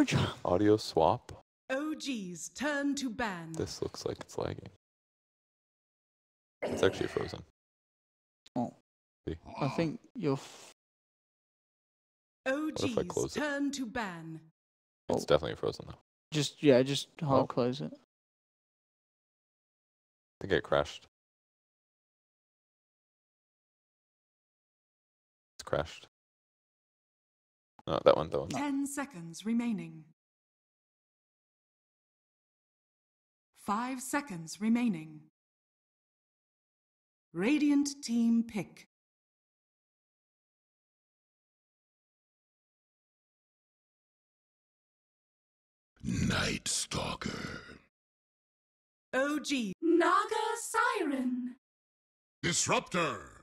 Purge. Audio swap. OG's turn to ban. This looks like it's lagging. It's actually frozen. Oh. See? I think you're... OG's turn to ban. It's definitely frozen though. Just hard close it. I think it crashed. It's crashed. No, that one. 10 seconds remaining. 5 seconds remaining. Radiant team pick. Night Stalker. OG. Naga Siren. Disruptor.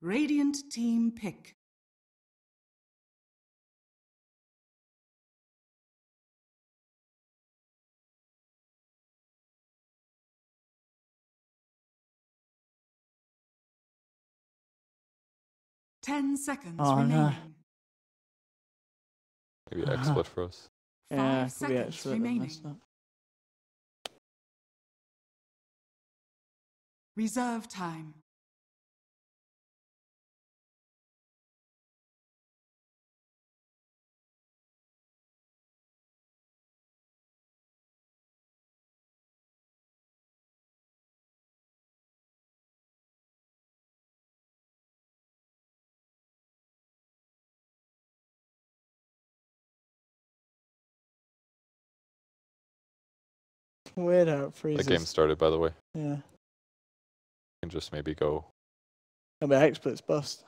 Radiant team pick. Ten seconds remaining. No. Maybe XSplit froze. 5 seconds remaining. Reserve time. Weird how it freezes. The game started, by the way. Yeah. You can just maybe go. Oh, but XSplit's bust.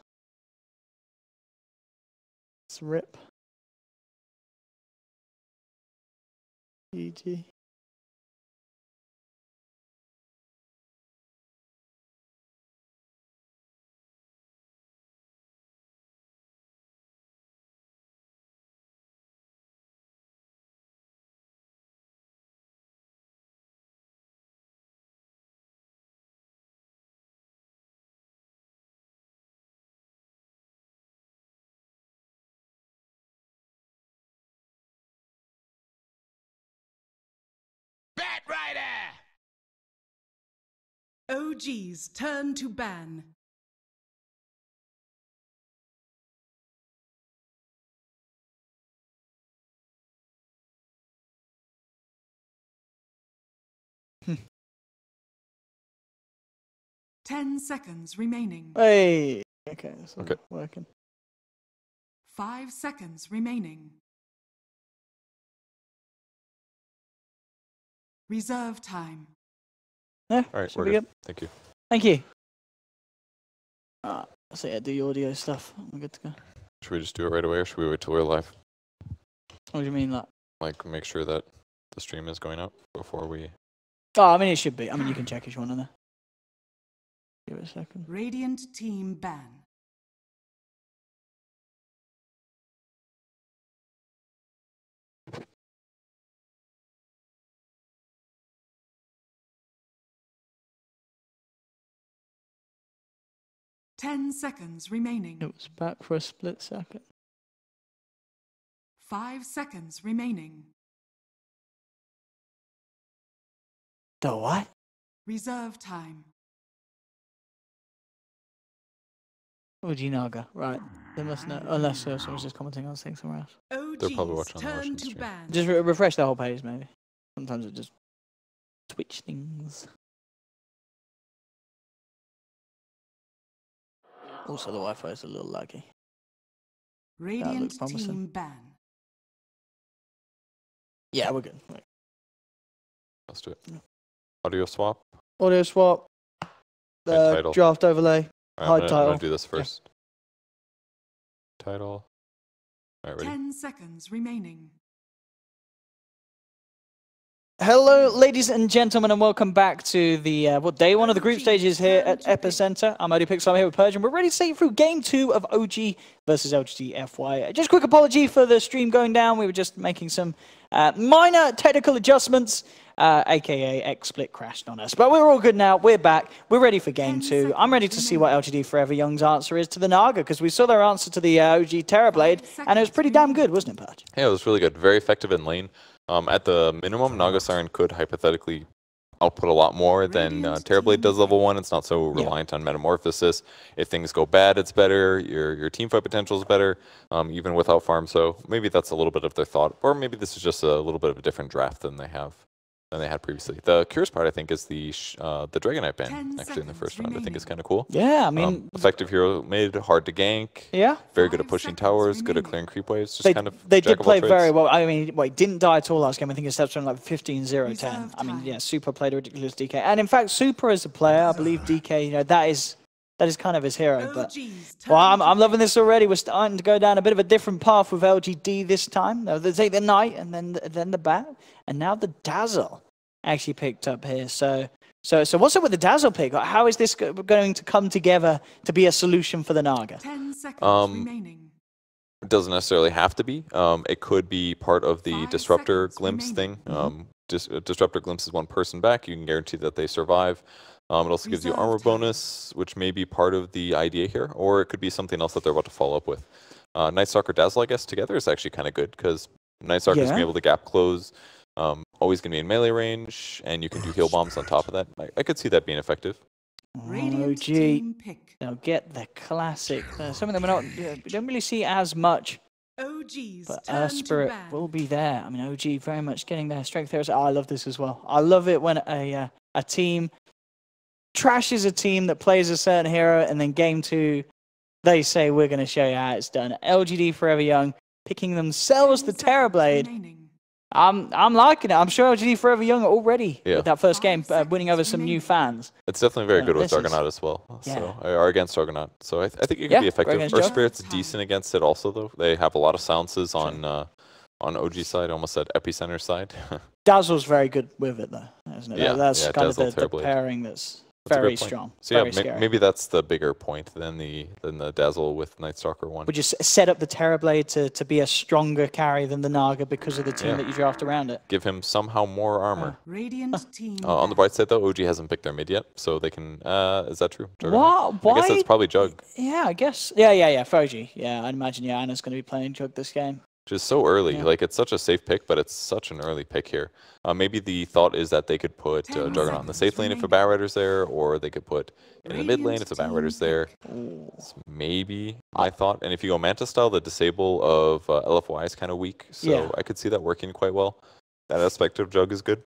It's rip. GG. OG's turn to ban. Hmm. 10 seconds remaining. Hey! Okay, that's not working. 5 seconds remaining. Reserve time. Yeah, all right, should we're be good. good. Thank you. Thank you. So yeah, do your audio stuff. We're good to go. Should we just do it right away, or should we wait till we're live? What do you mean, that? Like, make sure that the stream is going up before we. Oh, I mean, it should be. I mean, you can check if you want to know. Give it a second. Radiant team ban. Ten seconds remaining. It was back for a split second. 5 seconds remaining. The what? Reserve time. OG Naga, right. They must know, unless someone's just commenting on things somewhere else. They're probably watching on the turn Russian to stream. ban. Just refresh the whole page, maybe. Sometimes it just switch things. Also, the Wi-Fi is a little laggy. Radiant promising. team ban. Yeah, we're good. Right. Let's do it. Audio swap. Audio swap. Title. Draft overlay. All right, Hide I'm title. gonna do this first. Yeah. Title. All right, ready? 10 seconds remaining. Hello, ladies and gentlemen, and welcome back to the day one of the group stages here at Epicenter. I'm EPICENTER. I'm here with Persian. We're ready to take you through game 2 of OG versus LGD.Forever. Just a quick apology for the stream going down. We were just making some Minor technical adjustments, aka XSplit crashed on us. But we're all good now. We're back. We're ready for game 2. I'm ready to see what LGD.Forever Young's answer is to the Naga, because we saw their answer to the OG Terrorblade, and it was pretty damn good, wasn't it, Purge? Yeah, it was really good. Very effective in lane. At the minimum, Naga Siren could hypothetically output a lot more than Terrorblade does level 1. It's not so reliant on Metamorphosis. If things go bad, it's better. Your team fight potential is better, even without farm. So maybe that's a little bit of their thought. Or maybe this is just a little bit of a different draft than they had previously. The curious part, I think, is the Dragonite ban actually in the first round. I think is kind of cool. Yeah, I mean, effective hero mid, hard to gank. Yeah, very good at pushing towers, good at clearing creep waves. Just they did play very well. I mean, didn't die at all last game. I think it steps from like 15-0-10. I mean, yeah, Super played a ridiculous DK, and in fact, Super as a player, I believe DK, you know, that is kind of his hero. But well, I'm loving this already. We're starting to go down a bit of a different path with LGD this time. They take the Knight and then the Bat, and now the Dazzle actually picked up here. So what's up with the Dazzle pick? How is this going to come together to be a solution for the Naga? 10 seconds remaining. It doesn't necessarily have to be. It could be part of the Disruptor Glimpse thing. Disruptor Glimpse is one person back. You can guarantee that they survive. It also gives you armor bonus, which may be part of the idea here, or it could be something else that they're about to follow up with. Night Stalker Dazzle, I guess, together is actually kind of good, because Night Stalker is going to be able to gap close, always going to be in melee range, and you can do heal bombs on top of that. I could see that being effective. OG, they'll get the classic. Something that we don't really see as much. But Earth Spirit will be there. I mean, OG very much getting their strength there. Oh, I love this as well. I love it when a team trashes a team that plays a certain hero, and then game 2, they say, we're going to show you how it's done. LGD.Forever Young picking themselves the Terrorblade. I'm liking it. I'm sure LGD.Forever Young already with that first game, winning over some new fans. It's definitely very good with Dargonaut as well. So, or against Dargonaut. So I think it could be effective. Earth Spirit's decent against it also, though. They have a lot of silences on OG side, almost at Epicenter side. Dazzle's very good with it, though, isn't it? Yeah, that's kind of the pairing that's very strong. So yeah, maybe that's the bigger point than the Dazzle with Night Stalker one. Would you set up the Terrorblade to be a stronger carry than the Naga because of the team that you draft around it? Give him somehow more armor. Radiant team. On the bright side, though, OG hasn't picked their mid yet, so they can. Is that true? What? Why? I guess that's probably Jug. Yeah, I guess. Yeah. For OG. Yeah, I'd imagine. Anna's going to be playing Jug this game. Which is so early. Like, it's such a safe pick, but it's such an early pick here. Maybe the thought is that they could put Juggernaut in the safe lane if a Batrider's there, or they could put in the mid lane if the Batrider's there. It's maybe my thought. And if you go Manta style, the disable of LFY is kind of weak, so I could see that working quite well. That aspect of Jug is good.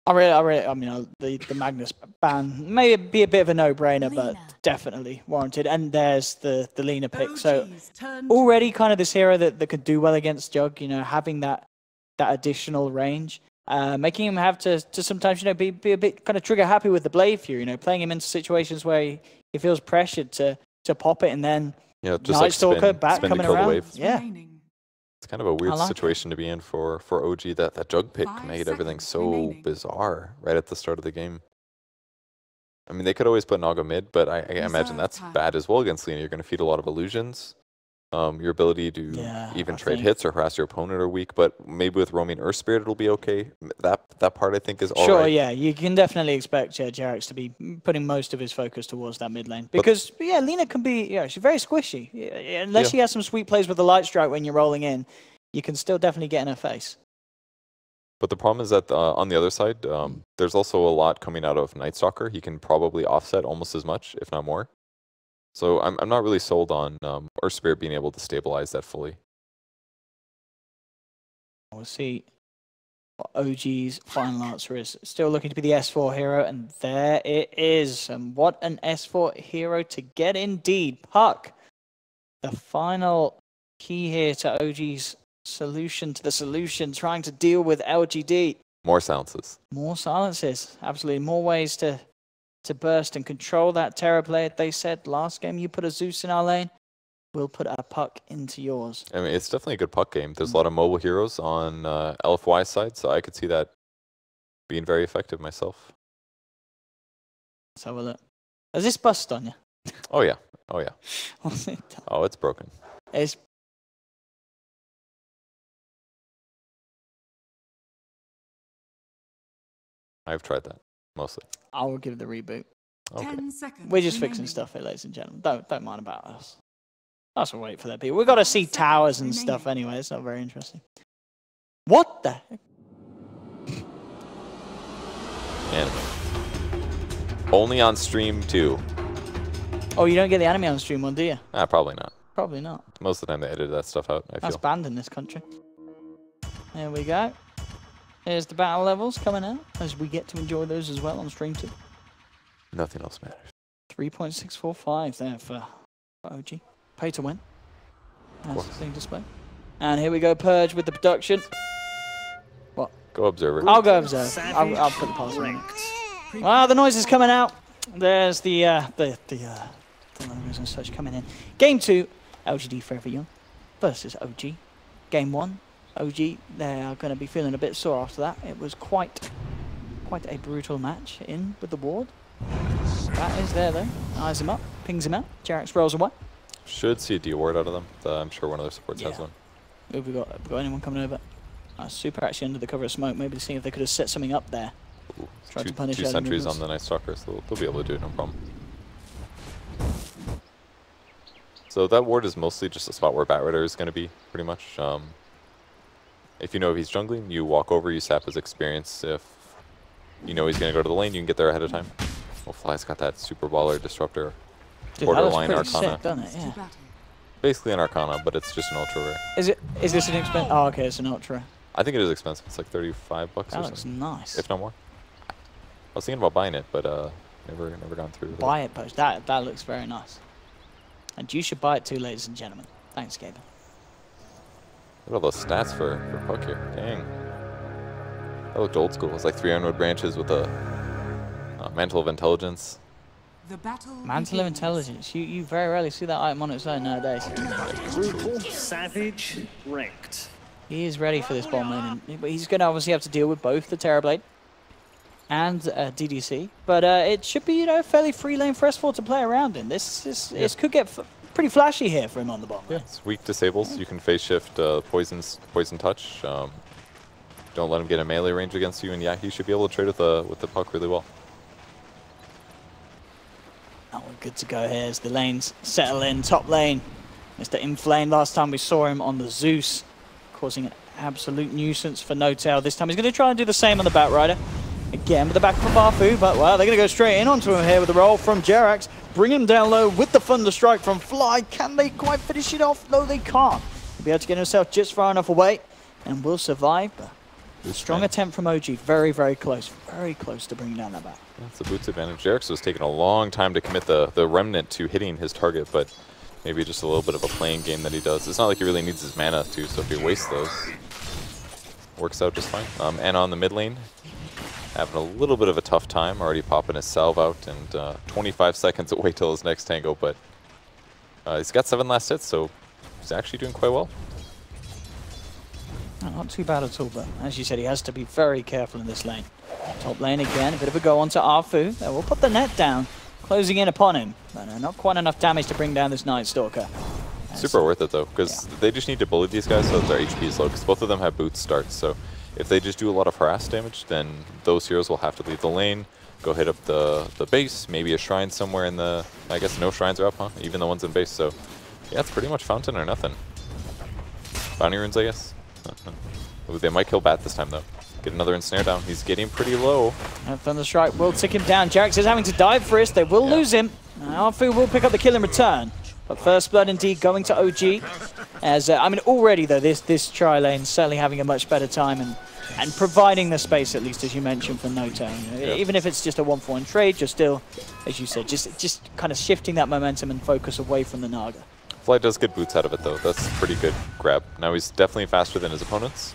I mean, the Magnus ban may be a bit of a no-brainer, but definitely warranted. And there's the Lina pick. So already kind of this hero that could do well against Jug, you know, having that additional range, making him have to sometimes, you know, be a bit kind of trigger happy with the Blade Fury, you know, playing him into situations where he feels pressured to pop it, and then just Night like Stalker back coming around. Wave. Yeah. It's kind of a weird situation to be in for OG. That Jug pick made everything so bizarre right at the start of the game. I mean, they could always put Naga mid, but I imagine that's bad as well against Lina. You're going to feed a lot of illusions. Your ability to even trade hits or harass your opponent are weak, but maybe with roaming Earth Spirit it'll be okay. That part I think is all right. Sure, yeah, you can definitely expect Jarex to be putting most of his focus towards that mid lane. Because, Lina can be, she's very squishy. Unless she has some sweet plays with the Light Strike when you're rolling in, you can still definitely get in her face. But the problem is that on the other side, there's also a lot coming out of Night Stalker. He can probably offset almost as much, if not more. So I'm not really sold on Earth Spirit being able to stabilize that fully. We'll see what OG's final answer is. Still looking to be the S4 hero, and there it is. And what an S4 hero to get indeed. Puck, the final key here to OG's solution to the solution, trying to deal with LGD. More silences. More silences. Absolutely. More ways to burst and control that Terrorblade. They said last game you put a Zeus in our lane, we'll put a Puck into yours. I mean, it's definitely a good Puck game. There's a lot of mobile heroes on LFY's side, so I could see that being very effective myself. Let's have a look. Has this bust on you? Oh yeah. What's it done? Oh, it's broken. It's I've tried that, mostly. I will give the reboot. Okay. 10 seconds We're just remaining. fixing stuff here, ladies and gentlemen. Don't mind about us. That's what wait for that people. We've got to see towers and stuff anyway. It's not very interesting. What the heck? And only on stream too. Oh, you don't get the anime on stream one, do you? Probably not. Probably not. Most of the time they edit that stuff out, I That's feel. banned in this country. There we go. Here's the battle levels coming out as we get to enjoy those as well on stream too. Nothing else matters. 3.645 there for OG. Pay to win. That's the thing display. And here we go, Purge with the production. What? Go Observer. I'll go Observe. I'll put the password in. Wow, the noise is coming out. There's the logos and such coming in. Game 2, LGD.Forever Young versus OG. Game 1, OG, they are going to be feeling a bit sore after that. It was quite a brutal match in with the ward. That is there though. Eyes him up, pings him out. Jerax rolls away. Should see a D ward out of them. I'm sure one of their supports has one. Have we got anyone coming over? Super actually under the cover of smoke. Maybe to see if they could have set something up there. Ooh, Try to punish two early sentries movements. on the Night Stalker, so they'll be able to do it, no problem. So that ward is mostly just a spot where Batrider is going to be, pretty much. If you know if he's jungling, you walk over, you sap his experience. If you know he's going to go to the lane, you can get there ahead of time. Well, Fly's got that super baller disruptor. Dude, that looks Borderline pretty Arcana. sick, doesn't it? Yeah. Basically an Arcana, but it's just an ultra rare. Is this an expensive? Oh, okay, it's an ultra. I think it is expensive. It's like 35 bucks That or looks something, nice. if not more. I was thinking about buying it, but never gone through with Buy it, Poach. That looks very nice. And you should buy it too, ladies and gentlemen. Thanks, Gabe. Look at all those stats for Puck here. Dang. That looked old school. It's like 3 Ironwood branches with a Mantle of Intelligence. The battle Mantle of begins. Intelligence. You very rarely see that item on its own nowadays. Brutal, savage, ranked. He is ready for this bomb lane, but he's going to obviously have to deal with both the Terrorblade and DDC. But it should be, you know, fairly free lane for S4 to play around in. This could get pretty flashy here for him on the bomb. Yeah, it's weak disables. You can phase shift poison touch. Don't let him get a melee range against you, and yeah, he should be able to trade with the Puck really well. Oh, we're good to go here as the lanes settle in. Top lane, Mr. Inflame. Last time we saw him on the Zeus, causing an absolute nuisance for No Tail. This time he's going to try and do the same on the Batrider. Again with the back of Bafu, but well, they're going to go straight in onto him here with the roll from Jerax. Bring him down low with the Thunder Strike from Fly. Can they quite finish it off? No, they can't. He'll be able to get himself just far enough away and will survive. But strong attempt from OG. Very, very close. Very close to bringing down that back. That's the boots advantage. Jerax was taking a long time to commit the Remnant to hitting his target, but maybe just a little bit of a playing game that he does. It's not like he really needs his mana too, so if he wastes those, works out just fine. And on the mid lane, having a little bit of a tough time, already popping his salve out, and 25 seconds away till his next tango, but he's got 7 last hits, so he's actually doing quite well. Not too bad at all, but as you said, he has to be very careful in this lane. Top lane again, a bit of a go onto Arfu. We'll put the net down, closing in upon him, but not quite enough damage to bring down this Night Stalker. Super worth it though, because they just need to bully these guys so that their HP is low, because both of them have boots starts, so if they just do a lot of harass damage, then those heroes will have to leave the lane, go hit up the base, maybe a shrine somewhere in the... I guess no shrines are up, huh? Even the ones in base, so yeah, it's pretty much Fountain or nothing. Bounty runes, I guess. Ooh, they might kill Bat this time though. Get another ensnare down. He's getting pretty low. Thunder Strike will tick him down. Jerax is having to dive for it. They will lose him. Arfu will pick up the kill in return. But first blood indeed going to OG. As I mean, already though, this tri lane certainly having a much better time and providing the space, at least as you mentioned, for No Tail. Even if it's just a 1-for-1 trade, you're still, as you said, just kind of shifting that momentum and focus away from the Naga. Fly does get boots out of it though. That's a pretty good grab. Now he's definitely faster than his opponents.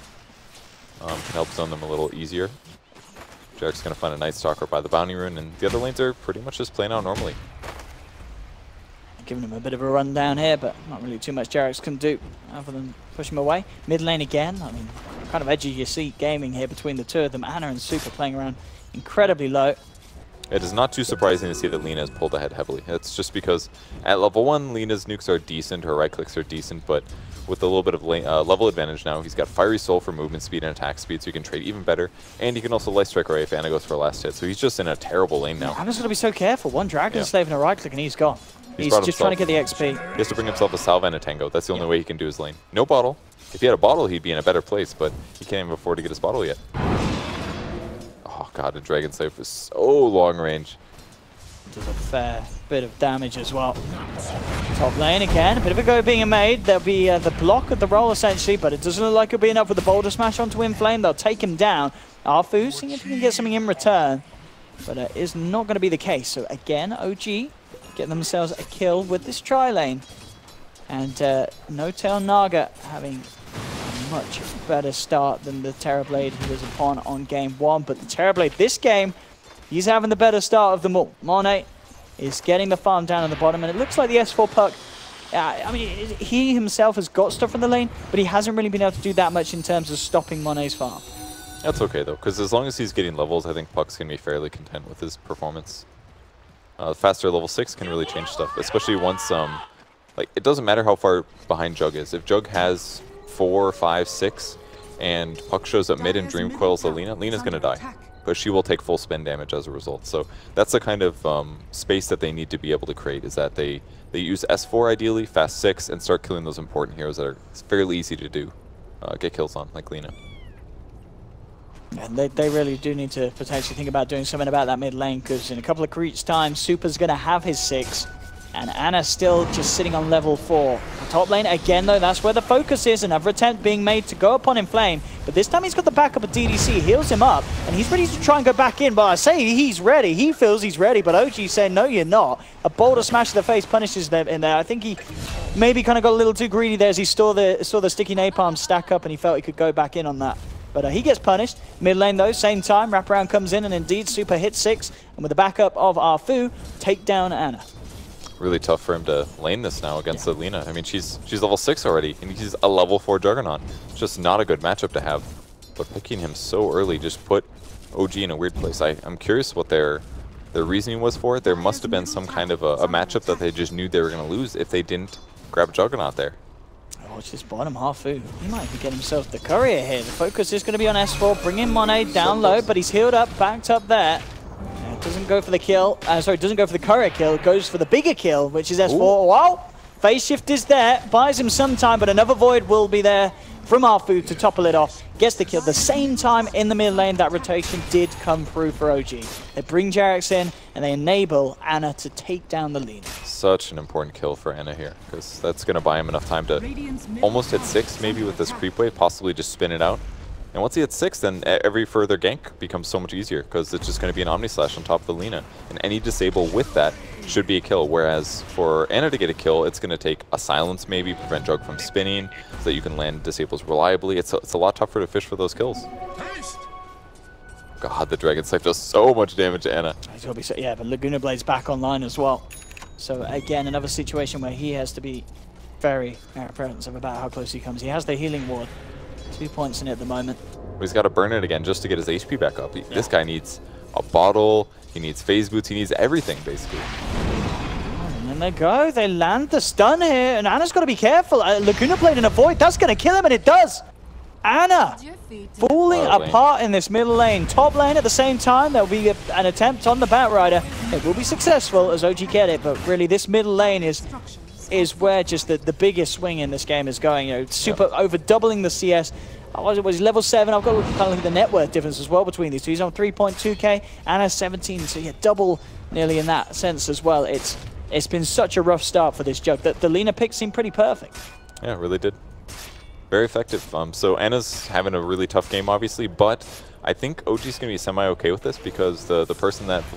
Can help zone them a little easier. Jerax's going to find a Night Stalker by the Bounty Rune, and the other lanes are pretty much just playing out normally. Giving him a bit of a run down here, but not really too much Jerax can do other than push him away. Mid lane again. I mean, kind of edge of your seat gaming here between the two of them. Ana and Super playing around incredibly low. It is not too surprising to see that Lina has pulled ahead heavily. It's just because at level 1, Lina's nukes are decent, her right clicks are decent, but with a little bit of level advantage now. He's got Fiery Soul for movement speed and attack speed, so he can trade even better. And he can also Light Strike away if Ana goes for a last hit. So he's just in a terrible lane now. Ana's got to be so careful. One Dragon Slave and a right click and he's gone. He's just trying to get the XP. He has to bring himself a Salve and a Tango. That's the only way he can do his lane. No bottle. If he had a bottle, he'd be in a better place, but he can't even afford to get his bottle yet. Oh god, the Dragon Slave is so long range. Does a fair bit of damage as well. Top lane again, a bit of a go being made. There'll be the block of the roll essentially, but it doesn't look like it'll be enough with the Boulder Smash onto Inflame. They'll take him down. Arfu seeing if he can get something in return, but it is not going to be the case. So again, OG get themselves a kill with this tri-lane. And No Tail Naga having a much better start than the Terrorblade he was upon on game 1. But the Terrorblade this game, he's having the better start of them all. Monet is getting the farm down at the bottom, and it looks like the S4 puck, I mean, he himself has got stuff in the lane, but he hasn't really been able to do that much in terms of stopping Monet's farm. That's okay, though, because as long as he's getting levels, I think Puck's going to be fairly content with his performance. Faster level 6 can really change stuff, especially once, like, it doesn't matter how far behind Jug is. If Jug has 4, 5, 6, and Puck shows up mid and Dream Coils Alina, Lena's going to die. But she will take full spin damage as a result. So that's the kind of space that they need to be able to create, is that they use S4 ideally, fast 6, and start killing those important heroes that are fairly easy to do, get kills on, like Lina. And they really do need to potentially think about doing something about that mid lane, because in a couple of creeps time, Super's going to have his 6. And Ana's still just sitting on level 4. Top lane, again though, that's where the focus is. Another attempt being made to go upon Inflame. But this time he's got the backup of DDC, heals him up, and he's ready to try and go back in. But I say he's ready, he feels he's ready, but OG saying, no you're not. A Boulder Smash to the face punishes them in there. I think he maybe kind of got a little too greedy there as he saw the sticky napalm stack up and he felt he could go back in on that. But he gets punished. Mid lane though, same time, wraparound comes in and indeed Super hits 6. And with the backup of Arfu, take down Ana. Really tough for him to lane this now against Alina. I mean, she's level 6 already, and he's a level 4 Juggernaut. It's just not a good matchup to have. But picking him so early just put OG in a weird place. I'm curious what their reasoning was for it. There must have been some kind of a matchup that they just knew they were going to lose if they didn't grab Juggernaut there. Watch this bottom Arfu. He might be getting himself the courier here. The focus is going to be on S4, bringing Monet down low, but he's healed up, backed up there. Doesn't go for the kill. Doesn't go for the courier kill. Goes for the bigger kill, which is S4. Ooh. Wow! Phase shift is there. Buys him some time, but another void will be there from Arfu to topple it off. Gets the kill. The same time in the mid lane, that rotation did come through for OG. They bring Jarex in, and they enable Ana to take down the lead. Such an important kill for Ana here, because that's going to buy him enough time to almost hit 6, maybe with this creep wave, possibly just spin it out. And once he hits 6, then every further gank becomes so much easier, because it's just going to be an Omni Slash on top of the Lina. And any disable with that should be a kill, whereas for Ana to get a kill, it's going to take a silence maybe, prevent Jug from spinning, so that you can land disables reliably. It's a lot tougher to fish for those kills. God, the Dragon Slave does so much damage to Ana. Yeah, but Laguna Blade's back online as well. So again, another situation where he has to be very apprehensive about how close he comes. He has the healing ward. 2 points in it at the moment. But he's got to burn it again just to get his HP back up. This guy needs a bottle, he needs phase boots, he needs everything basically. And then they go, they land the stun here, and Ana's got to be careful. Laguna Blade in a void, that's going to kill him, and it does. Ana falling apart in this middle lane. Top lane at the same time, there'll be an attempt on the Batrider. It will be successful as OG get it, but really this middle lane is where just the biggest swing in this game is going. You know, Super over doubling the CS. Was he level 7? I've got to kind of look at the net worth difference as well between these two. He's on 3.2k, Ana 17, so yeah, double nearly in that sense as well. It's been such a rough start for this Jug. The Lina pick seemed pretty perfect. Yeah, it really did. Very effective. So Ana's having a really tough game, obviously, but I think OG's going to be semi-okay with this, because the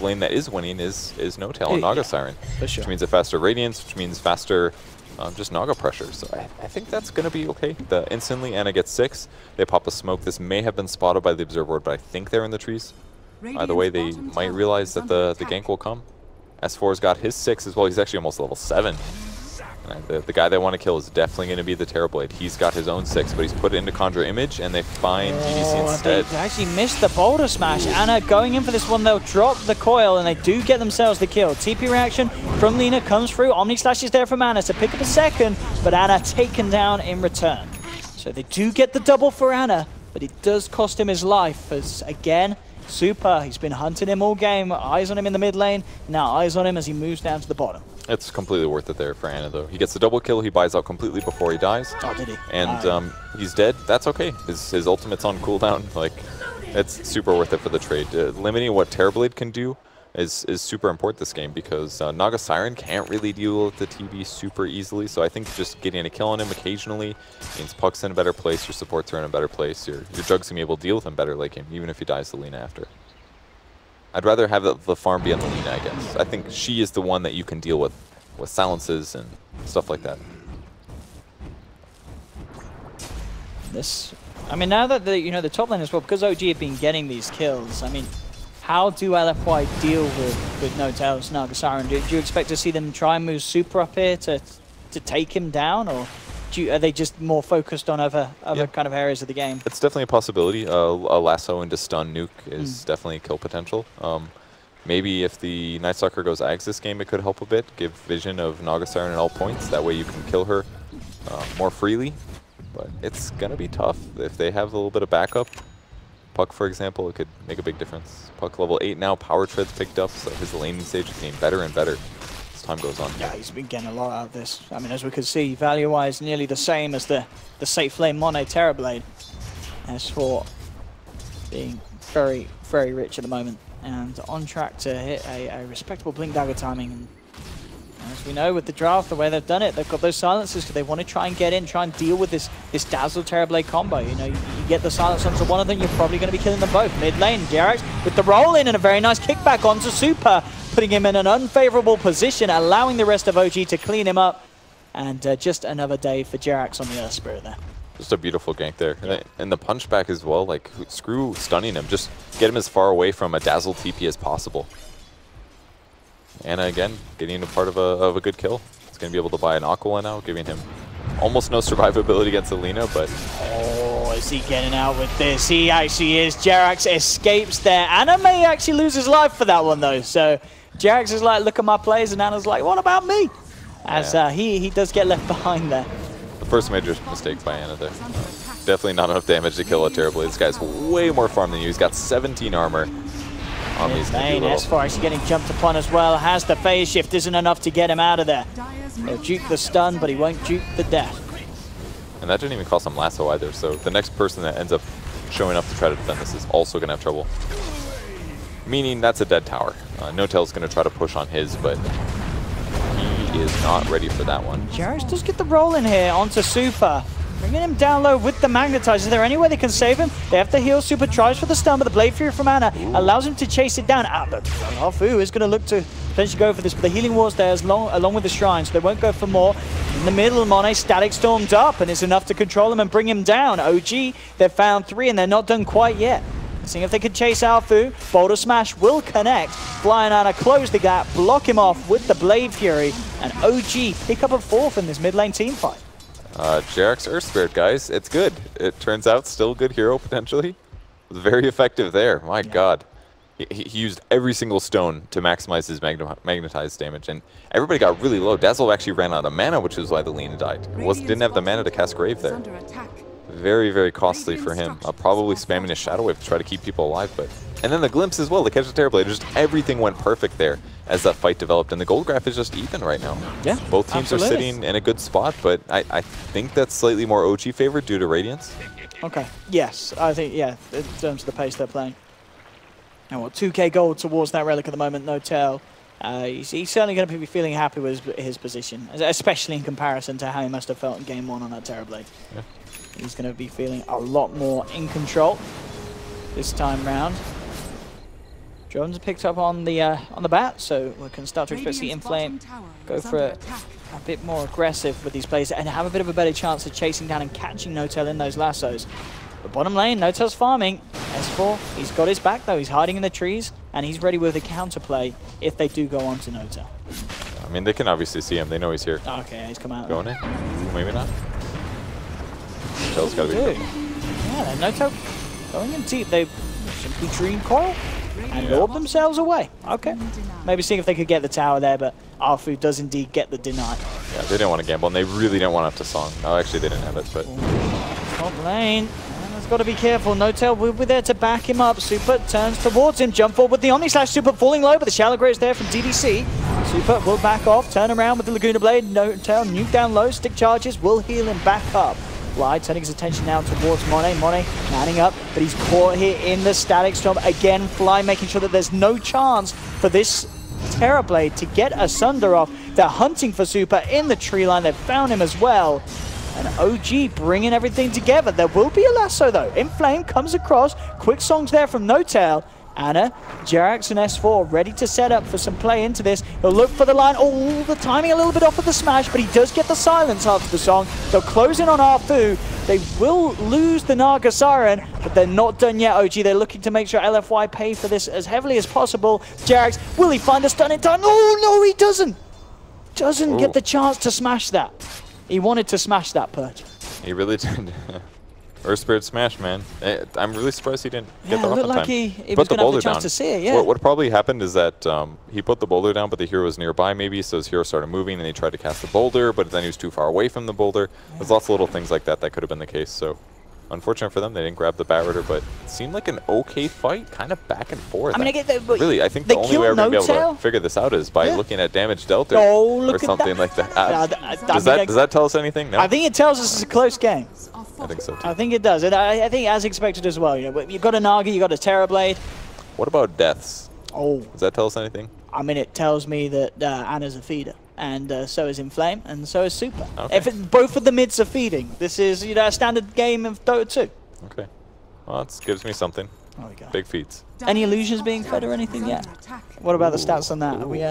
lane that is winning is No Tail and Naga Siren. For sure. Which means a faster Radiance, which means faster just Naga pressure. So I think that's going to be okay. Instantly Ana gets 6. They pop a smoke. This may have been spotted by the Observer Ward, but I think they're in the trees. Either way, they might realize that the gank will come. S4's got his 6 as well. He's actually almost level 7. And Right? The guy they want to kill is definitely going to be the Terrorblade. He's got his own 6, but he's put it into Conjure Image, and they find GDC instead. They actually missed the boulder smash. Ana going in for this one, they'll drop the coil, and they do get themselves the kill. TP reaction from Lina comes through. Omni Slash is there from Ana to pick up a second, but Ana taken down in return. So they do get the double for Ana, but it does cost him his life, as again, Super, he's been hunting him all game, eyes on him in the mid lane, now eyes on him as he moves down to the bottom. It's completely worth it there for Ana, though. He gets the double kill, he buys out completely before he dies. Oh, did he? And he's dead, that's okay. His ultimate's on cooldown, like, it's super worth it for the trade. Limiting what Terrorblade can do is super important this game, because Naga Siren can't really deal with the TB super easily, so I think just getting a kill on him occasionally means Puck's in a better place, your supports are in a better place, your Jug's going to be able to deal with him better late game, even if he dies to Lina after. I'd rather have the farm be on the Lina, I guess. I think she is the one that you can deal with silences and stuff like that. I mean, now that the top lane as well, because OG have been getting these kills, I mean, how do LFY deal with No-Tails, Naga Siren? Do you expect to see them try and move Super up here to take him down, or are they just more focused on other kind of areas of the game? It's definitely a possibility. A lasso into stun nuke is definitely a kill potential. Maybe if the Night Stalker goes Ags this game, it could help a bit. Give vision of Naga Siren at all points. That way you can kill her more freely. But it's going to be tough. If they have a little bit of backup, Puck, for example, it could make a big difference. Puck level 8 now, Power Tread's picked up, so his laning stage is getting better and better as time goes on. Yeah, he's been getting a lot out of this. I mean, as we could see, value-wise, nearly the same as the safe lane Mono Terrorblade. As for being very, very rich at the moment, and on track to hit a respectable Blink Dagger timing. And as we know with the draft, the way they've done it, they've got those silences because they want to try and get in, try and deal with this Dazzle Terrorblade combo. You know, you get the silence onto one of them, you're probably going to be killing them both. Mid lane, Jerax with the roll in and a very nice kickback onto Super, putting him in an unfavorable position, allowing the rest of OG to clean him up. And just another day for Jerax on the Earth Spirit there. Just a beautiful gank there. Yeah. And the punchback as well, like, screw stunning him. Just get him as far away from a Dazzle TP as possible. Ana, again, getting a part of a good kill. It's going to be able to buy an Aquila now, giving him almost no survivability against Alina, but... Oh, is he getting out with this? He actually is. Jerax escapes there. Ana may actually lose his life for that one, though. So Jerax is like, look at my plays, and Ana's like, what about me? As he does get left behind there. The first major mistake by Ana there. Definitely not enough damage to kill a Terrorblade. This guy's way more farm than you. He's got 17 armor. S4 actually getting jumped upon as well. Has the phase shift, isn't enough to get him out of there. He'll juke the stun, but he won't juke the death. And that didn't even cost him lasso either, so the next person that ends up showing up to try to defend this is also going to have trouble. Meaning that's a dead tower. No-Tail's going to try to push on his, but he is not ready for that one. Jerax does get the roll in here onto Super. Bringing him down low with the Magnetize. Is there any way they can save him? They have to heal. Super tries for the stun, but the Blade Fury from Ana allows him to chase it down. But Hafu is going to look to potentially go for this, but the healing ward's there along with the shrine, so they won't go for more. In the middle, Monet static stormed up, and it's enough to control him and bring him down. OG, they've found 3, and they're not done quite yet. Seeing if they can chase Alfu. Boulder Smash will connect. Flying Ana close the gap, block him off with the Blade Fury, and OG pick up a 4th in this mid lane team fight. Jerax Earth Spirit, guys, it's good. It turns out still a good hero, potentially. It was very effective there, my god. He used every single stone to maximize his magnetized damage, and everybody got really low. Dazzle actually ran out of mana, which is why the Lina died. Didn't have the mana to cast Grave there. Very, very costly for him. Probably spamming his Shadow Wave to try to keep people alive, but... And then the Glimpse as well, to catch the Terrorblade. Just everything went perfect there as that fight developed, and the gold graph is just even right now. Yeah, both teams are sitting in a good spot, but I think that's slightly more OG favored due to Radiance. Okay, yes, I think, yeah, in terms of the pace they're playing. And what, 2k gold towards that relic at the moment, No-Tail. He's certainly going to be feeling happy with his position, especially in comparison to how he must have felt in Game 1 on that Terrorblade. Yeah. He's going to be feeling a lot more in control this time round. Drones are picked up on the bat, so we can start to expect the Inflame go for a bit more aggressive with these plays and have a bit of a better chance of chasing down and catching No-Tail in those lassos. The bottom lane, No-Tail's farming. S4, he's got his back though. He's hiding in the trees, and he's ready with a counterplay if they do go on to No-Tail. mean, they can obviously see him. They know he's here. Okay, he's come out. Going in? Maybe not. Shell's got to be Good. Yeah, Noto going in deep. They simply dream coil and lord themselves away. Okay. Maybe seeing if they could get the tower there, but Arfu does indeed get the deny. Yeah, they didn't want to gamble, and they really didn't want to have to song. Oh, actually, they didn't have it, but... Top lane. Has got to be careful. Notel will be there to back him up. Super turns towards him. Jump forward with the Omni Slash. Super falling low, but the Shallow Graves there from DDC. Super will back off. Turn around with the Laguna Blade. Notel nuke down low. Stick charges will heal him back up. Fly turning his attention now towards Monet. Monet manning up, but he's caught here in the Static Storm. Again, Fly making sure that there's no chance for this Terra Blade to get Asunder off. They're hunting for Super in the tree line. They've found him as well. And OG bringing everything together. There will be a lasso though. Inflame comes across. Quick songs there from Notel. Anna, Jerax and S4 ready to set up for some play into this. He'll look for the line. Oh, the timing a little bit off of the smash, but he does get the silence after the song. They'll close in on Arfu. They will lose the Naga Siren, but they're not done yet, OG. They're looking to make sure LFY pay for this as heavily as possible. Jerax, will he find a stun in time? Oh, no, he doesn't. Doesn't get the chance to smash that. He wanted to smash that Purge. He really did. Earth Spirit smash, man. I'm really surprised he didn't get the it up looked in like time. he was going to have the chance to see it, yeah. What probably happened is that he put the boulder down, but the hero was nearby maybe, so his hero started moving, and he tried to cast the boulder, but then he was too far away from the boulder. There's lots of little things like that that could have been the case, so unfortunate for them, they didn't grab the Bat Rider, but it seemed like an okay fight, kind of back and forth. I mean, I get that, but really, I think the only way we're going to be able to figure this out is by looking at damage delta or something like that. Does that tell us anything? No? I think it tells us it's a close game. I think so too. I think it does, and I think as expected as well. You know, you've got a Naga, you've got a Terra Blade. What about deaths? Oh, does that tell us anything? I mean, it tells me that Anna's a feeder, and so is Inflame, and so is Super. Okay. If both of the mids are feeding, this is a standard game of Dota 2. Okay, well, that gives me something. There we go. Big feats. Any illusions being fed or anything yet? What about the stats on that? Are we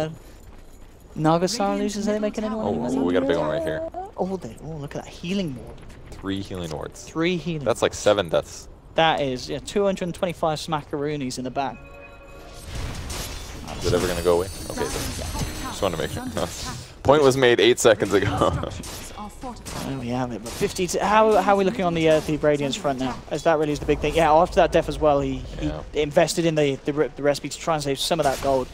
Naga Star illusions? Are they making anyone? Oh, we got a big one right here. Oh, look at that healing ward. 3 healing wards. 3 healing. That's like 7 deaths. That is, 225 smackaroonies in the back. Is it ever going to go away? Okay, just want to make sure. Point was made 8 seconds ago. There we have it. But 50. How are we looking on the Radiance front now? As that really is the big thing. Yeah, after that death as well, he invested in the recipe to try and save some of that gold.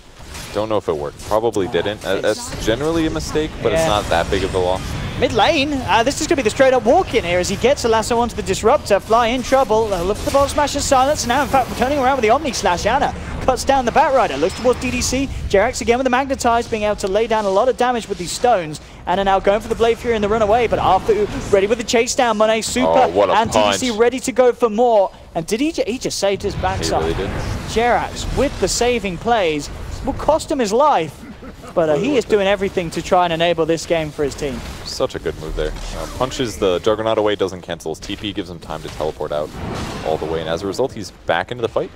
Don't know if it worked. Probably didn't. That's generally a mistake, but it's not that big of a loss. Mid lane, this is going to be the straight up walk in here as he gets a lasso onto the Disruptor. Fly in trouble. Look for the ball smash and silence. Now, in fact, we're turning around with the Omni Slash. Anna cuts down the Bat Rider. Looks towards DDC. Jerax again with the Magnetize, being able to lay down a lot of damage with these stones. Anna now going for the Blade Fury and the runaway, but Arfu ready with the chase down. Monet Super and DDC ready to go for more. And did he just saved his backside? He really did. Jerax with the saving plays will cost him his life. But he is doing everything to try and enable this game for his team. Such a good move there. Punches the Juggernaut away, doesn't cancel his TP, gives him time to teleport out all the way. And as a result, he's back into the fight.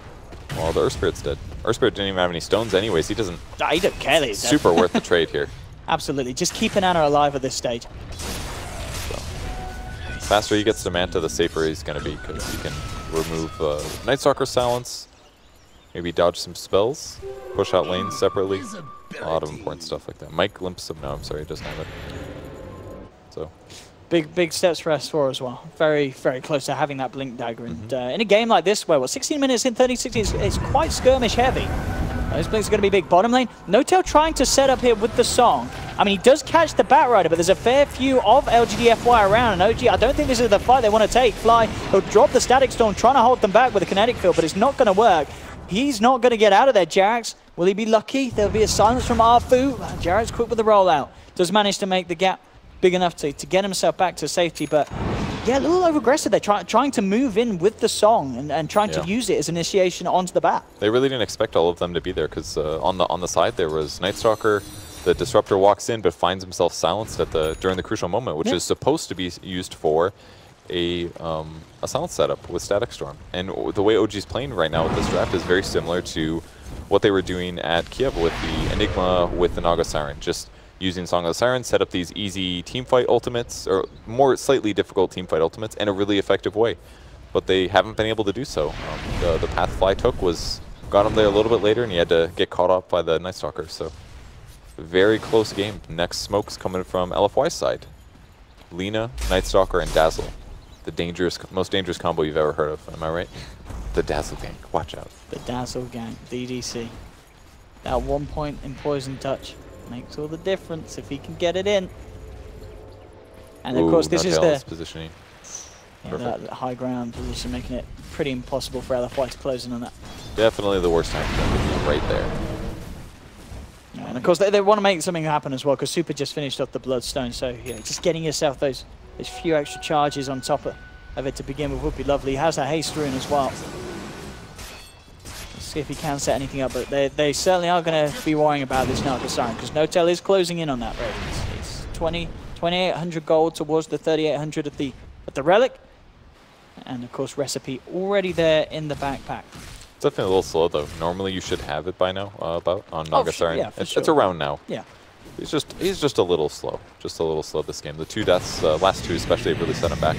Well, the Earth Spirit's dead. Earth Spirit didn't even have any stones anyways. He doesn't... He don't care. He's super worth the trade here. Absolutely. Just keeping Anna alive at this stage. So, faster he gets to Manta, the safer he's going to be, because he can remove Night Stalker Silence, maybe dodge some spells, push out lanes separately. A lot of important stuff like that. Mike limps him. No, I'm sorry, he doesn't have it. So, big steps for S4 as well. Very, very close to having that Blink Dagger. And in a game like this, where 16 minutes in 36 is quite skirmish heavy. Those blinks are going to be big. Bottom lane, Notel trying to set up here with the song. I mean, he does catch the Bat Rider, but there's a fair few of LGD.Forever around. And OG, I don't think this is the fight they want to take. Fly, he'll drop the Static Storm, trying to hold them back with a kinetic field, but it's not going to work. He's not going to get out of there. Jerax, will he be lucky? There'll be a silence from Arfu. Jerax quick with the rollout. Does manage to make the gap big enough to get himself back to safety, but yeah, a little over-aggressive. They're trying to move in with the song and trying to use it as initiation onto the bat. They really didn't expect all of them to be there, because on the side there was Night Stalker. The Disruptor walks in but finds himself silenced during the crucial moment, which is supposed to be used for a silence setup with Static Storm. And the way OG's playing right now with this draft is very similar to what they were doing at Kiev with the Enigma with the Naga Siren. Just using Song of the Siren, set up these easy teamfight ultimates, or more slightly difficult teamfight ultimates, in a really effective way. But they haven't been able to do so. The path Fly took got him there a little bit later, and he had to get caught up by the Night Stalker. So Very close game. Next smoke's coming from LFY's side. Lina, Night Stalker, and Dazzle. The most dangerous combo you've ever heard of. Am I right? The Dazzle gang. Watch out. The Dazzle gang, DDC. That 1 point in Poison Touch makes all the difference if he can get it in. And of course, this is the positioning. Yeah, that high ground position, making it pretty impossible for LFY to close in on that. Definitely the worst time to jump right there. Yeah, and of course, they want to make something happen as well, because Super just finished off the Bloodstone, so yeah, just getting yourself those few extra charges on top of it to begin with would be lovely. He has a haste rune as well. Let's see if he can set anything up, but they certainly are going to be worrying about this Naga Siren, because Notel is closing in on that rate. It's 2,800 gold towards the 3,800 at the Relic. And of course, Recipe already there in the backpack. It's definitely a little slow though. Normally you should have it by now on Naga Siren. Yeah, it's around now. Yeah. He's just a little slow. Just a little slow this game. The 2 deaths, last 2 especially, have really set him back.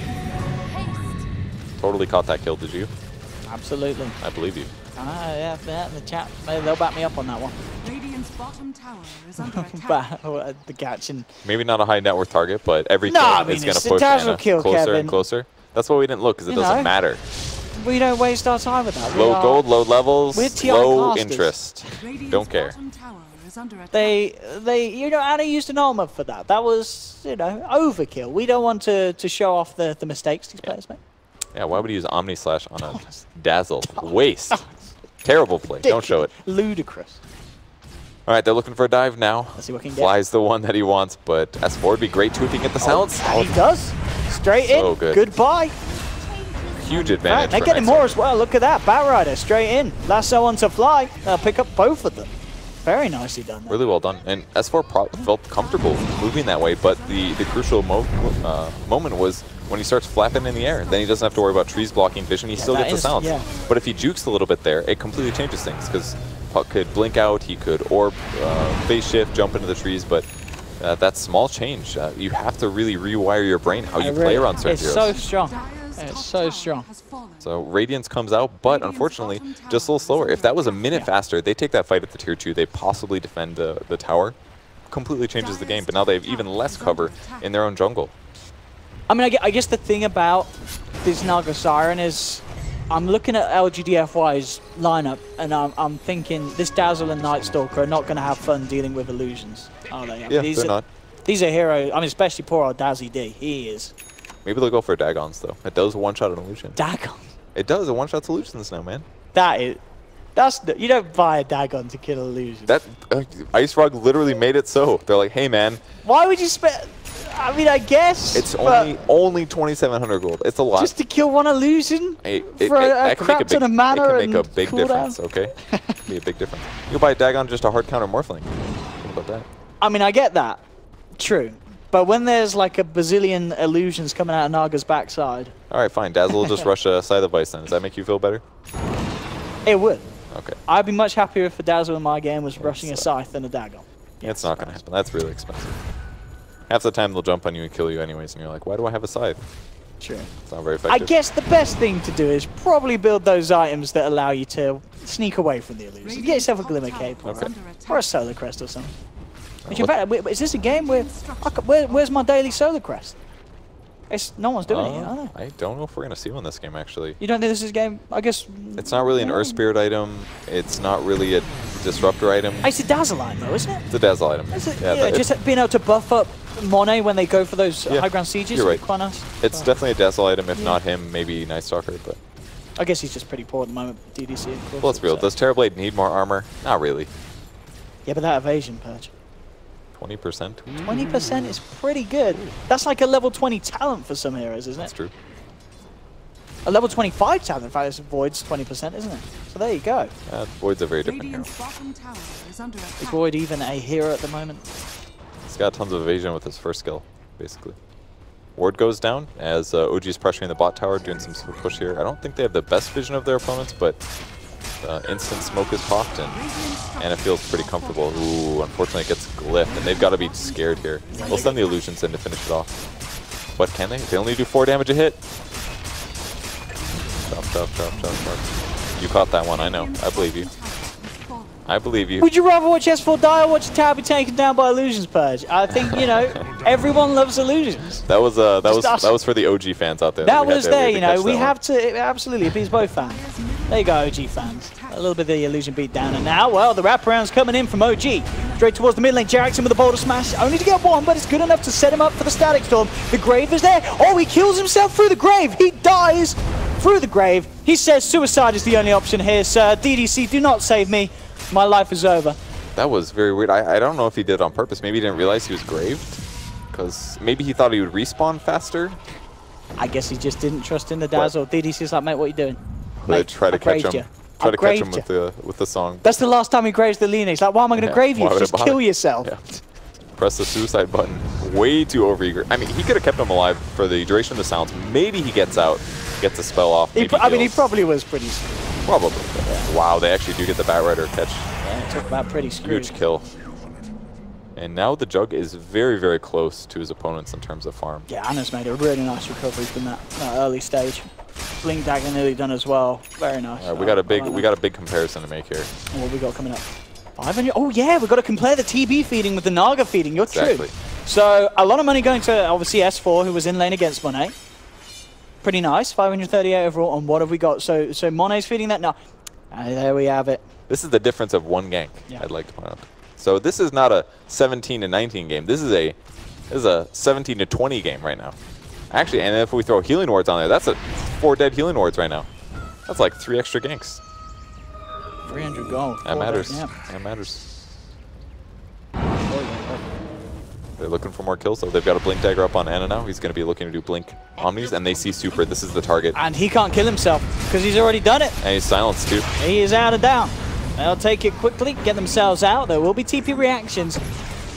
Totally caught that kill, did you? Absolutely. I believe you. Yeah, the chat, they'll back me up on that one. Radiant's bottom tower is under attack. The Gatchin. Maybe not a high net worth target, but every No, kill I mean, is going to it's push a Dazzle Anna kill, closer Kevin. and closer. That's why we didn't look, because it doesn't matter. We don't waste our time with that. Low gold, low levels, we're TI low casters. interest. Radiant's Don't care. bottom tower is under attack. Anna used an armor for that. That was, overkill. We don't want to show off the mistakes these players make. Yeah, why would he use Omni Slash on a Dazzle? Waste. Terrible play. Don't show it. Ludicrous. All right, they're looking for a dive now. Let's see what he can get. Fly's the one that he wants, but S4 would be great too if he can get the silence. And he does. Straight in. So good. Goodbye. Huge advantage. They're for getting Night more Stalker. as well. Look at that. Batrider straight in. Lasso onto Fly. They'll pick up both of them. Very nicely done there. Really well done. And S4 felt comfortable moving that way, but the crucial moment was when he starts flapping in the air. Then he doesn't have to worry about trees blocking vision. He still gets the silence. Yeah. But if he jukes a little bit there, it completely changes things, because Puck could blink out, he could orb, phase shift, jump into the trees, but that small change, you have to really rewire your brain how you play around certain heroes. It's so strong. It's so strong. So Radiance comes out, but unfortunately, just a little slower. If that was a minute faster, they take that fight at the tier 2, they possibly defend the tower. Completely changes the game, but now they have even less cover in their own jungle. I mean, I guess the thing about this Naga Siren is I'm looking at LGD.Forever's lineup, and I'm thinking this Dazzle and Night Stalker are not going to have fun dealing with illusions, are they? I mean, Yeah, they're not. These are heroes. I mean, especially poor old Dazzy D. He is. Maybe they'll go for Dagons, though. It does one-shot an illusion. Dagon. It does. It one-shots illusions now, man. You don't buy a Dagon to kill illusions. That Ice Rug literally made it so. They're like, hey, man. Why would you spend? I mean, I guess It's only 2,700 gold. It's a lot. just to kill one illusion for a crap ton of mana. It can make a big cooldown. difference, okay? Be a big difference. You can buy a Dagon just a hard counter Morphling. What about that? I mean, I get that. True. But when there's like a bazillion illusions coming out of Naga's backside. All right, fine. Dazzle will just rush a Scythe of Vice then. Does that make you feel better? It would. Okay. I'd be much happier if the Dazzle in my game was rushing a Scythe than a Dagon. It's not going to happen. That's really expensive. Half the time they'll jump on you and kill you anyways, and you're like, why do I have a Scythe? True. It's not very I effective. guess the best thing to do is probably build those items that allow you to sneak away from the illusions. Get yourself a Glimmer Cape or a Solar Crest or something. Which in fact, is this a game where where's my daily Solar Crest? No one's doing it yet, are they? I don't know if we're going to see one this game, actually. You don't think this is a game? I guess... It's not really an Earth Spirit item. It's not really a Disruptor item. It's a Dazzle item, though, isn't it? It's a Dazzle item. Yeah, just being able to buff up Monet when they go for those high ground sieges. You're right. Quite nice. It's definitely a Dazzle item. If not him, maybe Night Stalker. But I guess he's just pretty poor at the moment. DDC, of course. well, let's be real. Does Terrorblade need more armor? Not really. Yeah, but that evasion patch. 20%? 20% is pretty good. That's like a level 20 talent for some heroes, isn't it? That's true. A level 25 talent, in fact, is Void's 20%, isn't it? So there you go. Void's a very different hero. Radiant's bottom tower is under Is attack. Void even a hero at the moment? He's got tons of evasion with his first skill, basically. Ward goes down as OG is pressuring the bot tower, doing some push here. I don't think they have the best vision of their opponents, but instant smoke is popped, and it feels pretty comfortable. Ooh, unfortunately it gets glyphed, and they've got to be scared here. They'll send the illusions in to finish it off. But can they? They only do 4 damage a hit. Chop, chop, chop, chop, chop. You caught that one, I know. I believe you. I believe you. Would you rather watch S4 die or watch a tower be taken down by Illusions Purge? I think, you know, everyone loves Illusions. That was for the OG fans out there. That was there, you know. We have to absolutely appease both fans. There you go, OG fans. A little bit of the Illusion beat down, and now, well, the wraparound's coming in from OG. Straight towards the mid lane, Jackson with a boulder smash. Only to get one, but it's good enough to set him up for the Static Storm. The Grave is there. Oh, he kills himself through the Grave. He dies through the Grave. He says suicide is the only option here, sir. DDC, do not save me. My life is over. That was very weird. I don't know if he did it on purpose. Maybe he didn't realize he was graved. Because maybe he thought he would respawn faster. I guess he just didn't trust in the dazzle. DDC's like, mate, what are you doing? Mate, try to catch him. Try to catch him with the song. That's the last time he graves the Lina. He's like, why am I going to grave you? Just kill yourself. Yeah. Press the suicide button. Way too overeager. I mean, he could have kept him alive for the duration of the silence. Maybe he gets out, gets a spell off. I mean, he probably was pretty screwed. Probably. Yeah. Wow, they actually do get the Batrider catch. Yeah, talk about pretty screwed. Huge kill. And now the Jug is very, very close to his opponents in terms of farm. Yeah, Anna's made a really nice recovery from that early stage. Blink Dagger nearly done as well. Very nice. We got a big comparison to make here. What we got coming up? 500. Oh yeah, we've got to compare the TB feeding with the Naga feeding. You're true. So a lot of money going to obviously S4, who was in lane against Monet. Pretty nice. 538 overall. And what have we got? So Monet's feeding that. No. There we have it. This is the difference of one gank. Yeah. I'd like to point out. So this is not a 17 to 19 game. This is a 17 to 20 game right now. Actually, and if we throw healing wards on there, that's 4 dead healing wards right now. That's like 3 extra ganks. 300 gold. That matters. Yeah. That matters. They're looking for more kills, so they've got a Blink Dagger up on Anna now. He's going to be looking to do Blink Omnis, and they see Super. This is the target. And he can't kill himself, because he's already done it. And he's silenced, too. He is out and down. They'll take it quickly, get themselves out. There will be TP reactions.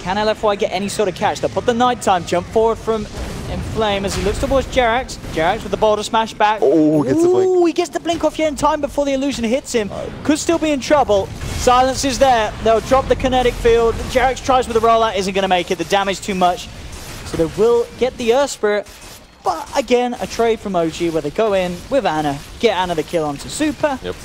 Can LFY get any sort of catch? They'll put the nighttime jump forward from Inflame as he looks towards Jerax. Jerax with the boulder smash back. Oh, gets the blink. He gets the blink off yet in time before the illusion hits him. Could still be in trouble. Silence is there. They'll drop the kinetic field. Jerax tries with the rollout, isn't going to make it. The damage too much. So they will get the Earth Spirit. But again, a trade from OG where they go in with Anna, get Anna the kill onto Super. Yep.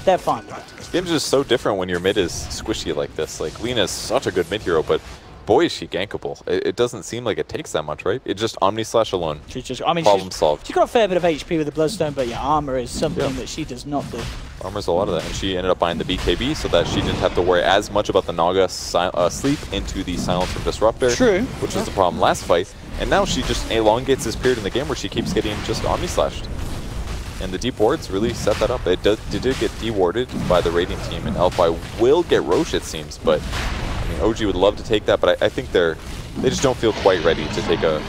They're fine. This game's just so different when your mid is squishy like this. Like, Lena's such a good mid hero, but boy, is she gankable. It doesn't seem like it takes that much, right? It just Omni Slash alone. She's just, I mean, problem solved. She's got a fair bit of HP with the Bloodstone, but yeah, armor is something that she does not do. Armor's a lot of that, and she ended up buying the BKB so that she didn't have to worry as much about the Naga sleep into the Silencer Disruptor. True. Which was the problem last fight. And now she just elongates this period in the game where she keeps getting just Omni Slashed. And the deep wards really set that up. It did get de-warded by the Radiant team, and LFY will get Roche, it seems, but I mean, OG would love to take that, but I think they just don't feel quite ready to take an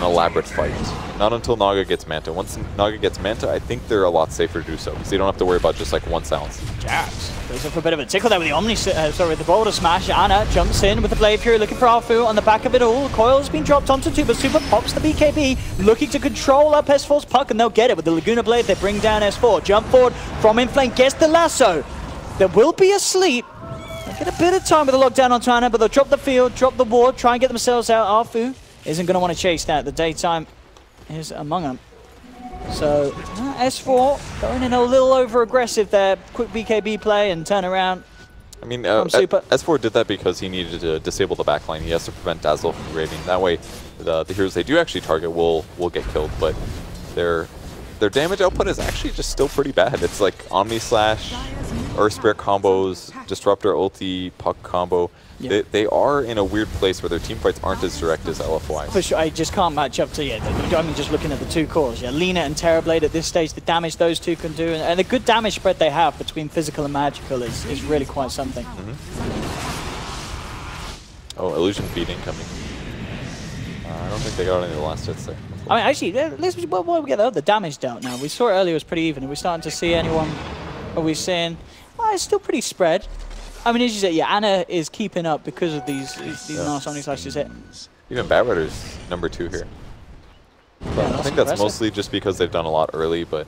elaborate fight. Not until Naga gets Manta. Once Naga gets Manta, I think they're a lot safer to do so, because they don't have to worry about just like one silence. Jax goes up for a bit of a tickle there with the Omni, the Boulder Smash. Anna jumps in with the Blade Fury, looking for Arfu on the back of it all. Coil's been dropped onto Super. Super pops the BKB, looking to control up S4's puck, and they'll get it with the Laguna Blade. They bring down S4. Jump forward from Inflame, gets the lasso. There will be a sleep. They'll get a bit of time with the lockdown on Anna, but they'll drop the field, drop the ward, try and get themselves out. Arfu isn't going to want to chase that. The daytime is among them. So S4 going in a little over aggressive there. Quick BKB play and turn around. I mean, S4 did that because he needed to disable the backline. He has to prevent Dazzle from graving. That way, the heroes they do actually target will get killed. But their damage output is actually just still pretty bad. It's like Omni Slash, Earth Spirit combos, Disruptor ulti, puck combo. Yeah. They are in a weird place where their team fights aren't as direct as LFY. For sure, I just can't match up to I mean, just looking at the two cores. Yeah, Lina and Terrorblade at this stage, the damage those two can do, and the good damage spread they have between physical and magical is really quite something. Oh, illusion feed incoming. I don't think they got any of the last hits there. I mean, actually, while we get the other damage dealt now, we saw it earlier, it was pretty even. Are we starting to see anyone? Are we seeing? Well, it's still pretty spread. I mean, as you said, yeah, Anna is keeping up because of these nice Omni Slashes hit. Even Batrider's #2 here. Yeah, I think that's mostly just because they've done a lot early, but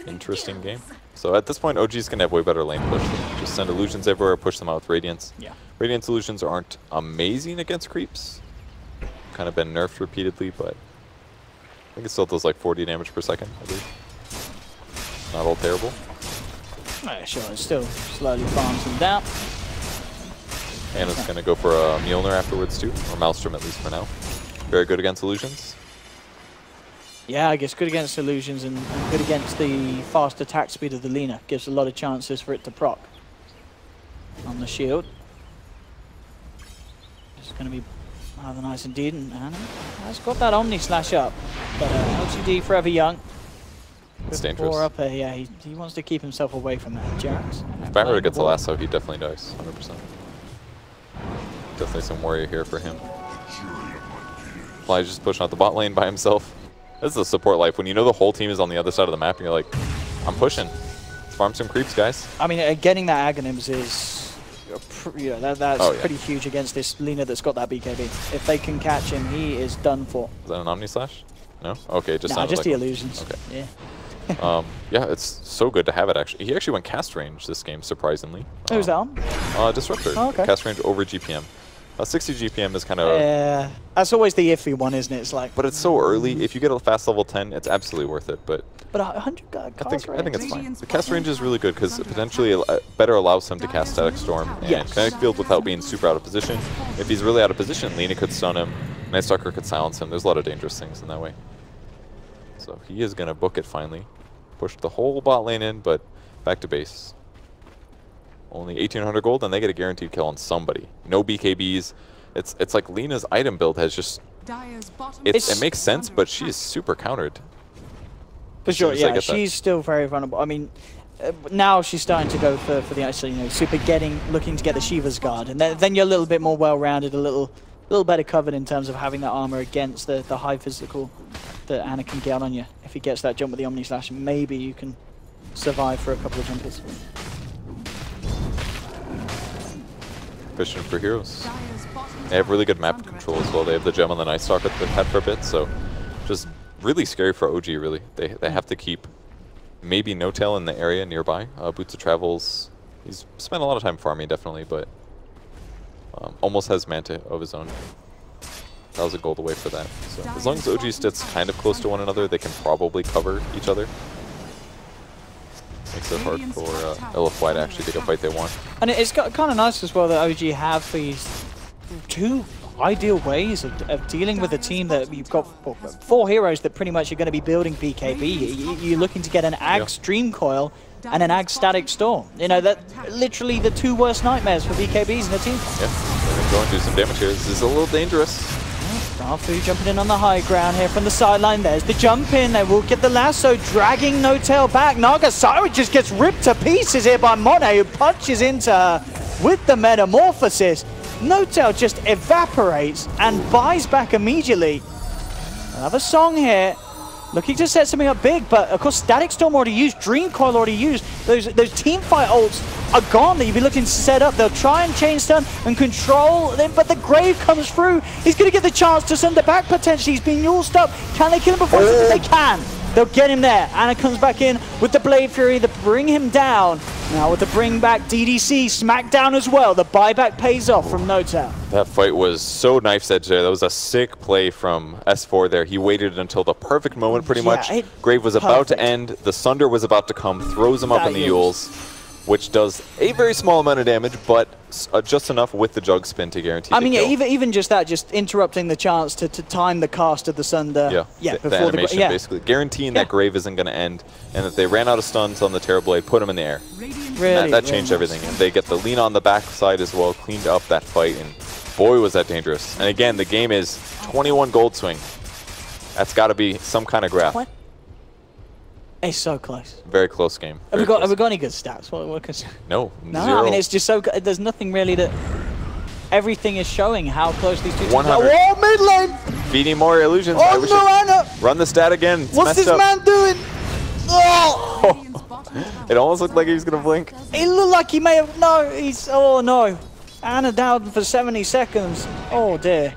interesting game. So at this point, OG's going to have way better lane push. Just send illusions everywhere, push them out with Radiance. Yeah. Radiance illusions aren't amazing against creeps. Kind of been nerfed repeatedly, but I think it still does like 40 damage per second, I believe. not all terrible. Sure, it still slowly farms them down. And it's going to go for a Mjolnir afterwards too, or Maelstrom at least for now. Very good against illusions. Yeah, I guess good against illusions and good against the fast attack speed of the Lina. Gives a lot of chances for it to proc on the shield. It's going to be rather nice indeed, and Anna has got that Omni Slash up. But LGD.Forever young. It's dangerous. Up here, yeah, he wants to keep himself away from that. Jax. If Barrow gets a lasso, he definitely dies, 100%. Definitely some warrior here for him. Fly just pushing out the bot lane by himself. This is a support life. When you know the whole team is on the other side of the map, and you're like, I'm pushing. Let's farm some creeps, guys. I mean, getting that Aghanims is, that's pretty huge against this Lina that's got that BKB. If they can catch him, he is done for. Is that an Omni Slash? No? Okay, just just like the illusions. Okay. Yeah. Yeah, it's so good to have it, actually. He actually went cast range this game, surprisingly. Who's that on? Disruptor. Oh, okay. Cast range over GPM. 60 GPM is kind of... Yeah, that's always the iffy one, isn't it? It's like... But it's so early. If you get a fast level 10, it's absolutely worth it. But 100 cast range? I think it's fine. The cast range is really good because it potentially better allows him to cast Static Storm and Kinetic Field without being super out of position. If he's really out of position, Lina could stun him, Night Stalker could silence him. There's a lot of dangerous things in that way. So he is going to book it finally. Pushed the whole bot lane in, but back to base. Only 1,800 gold, and they get a guaranteed kill on somebody. No BKBs. It's like Lina's item build has just... It makes sense, but she is super countered. For sure, yeah, she's still very vulnerable. I mean, now she's starting to go for the actually, super looking to get the Shiva's Guard, and then you're a little bit more well-rounded, a little better covered in terms of having that armor against the high physical that Anna can get on you. If he gets that jump with the Omni Slash, maybe you can survive for a couple of jumpers. Fishing for heroes. They have really good map control as well. They have the gem on the Night Stalker that they've had for a bit, so just really scary for OG, really. They have to keep maybe No Tail in the area nearby. Boots of Travels, he's spent a lot of time farming, definitely, but almost has Manta of his own. That was a gold away for that. So as long as OG sits kind of close to one another, they can probably cover each other. Makes it hard for LFY to actually take a fight they want. And it's kind of nice as well that OG have these two ideal ways of dealing with a team that you've got 4 heroes that pretty much are going to be building BKB. You're looking to get an Ag's Dream Coil and an Ag's Static Storm. That literally the 2 worst nightmares for BKBs in the team. Yeah, they're going to do some damage here. This is a little dangerous. Starfu jumping in on the high ground here from the sideline. There's the jump in. They will get the lasso, dragging No Tail back. Nagasari just gets ripped to pieces here by Monet, who punches into her with the Metamorphosis. No Tail just evaporates and buys back immediately. Another song here. Looking to set something up big, but of course Static Storm already used, Dream Coil already used. Those team fight ults are gone that you'd be looking to set up. They'll try and chain stun and control, but the Grave comes through. He's going to get the chance to send it back potentially. He's being ulted up. Can they kill him before? They can. They'll get him there. Anna comes back in with the Blade Fury to bring him down. Now with the bring back, DDC smackdown as well. The buyback pays off from No Tail. That fight was so knife's edge there. That was a sick play from S4 there. He waited until the perfect moment pretty much. Grave was about to end. The Sunder was about to come. Throws him up in the Yules, which does a very small amount of damage, but just enough with the Jug Spin to guarantee the kill. Even just that, just interrupting the chance to time the cast of the Sunder. Before the animation, basically. Guaranteeing that Grave isn't going to end, and that they ran out of stuns on the Terrorblade, put him in the air. Really, that changed everything. And they get the lean on the backside as well, cleaned up that fight, and boy, was that dangerous. And again, the game is 21 gold swing. That's got to be some kind of graph. What? It's so close. Very close game. Have we got any good stats? No, no. Zero. I mean, it's just so good. There's nothing really that. Everything is showing how close these two teams are. 100. Whoa, mid lane! Feeding more illusions. Oh no, Anna! Run the stat again. It's What's this man doing? Oh! It almost looked like he was gonna blink. It looked like he may have. No, he's. Oh no! Anna down for 70 seconds. Oh dear.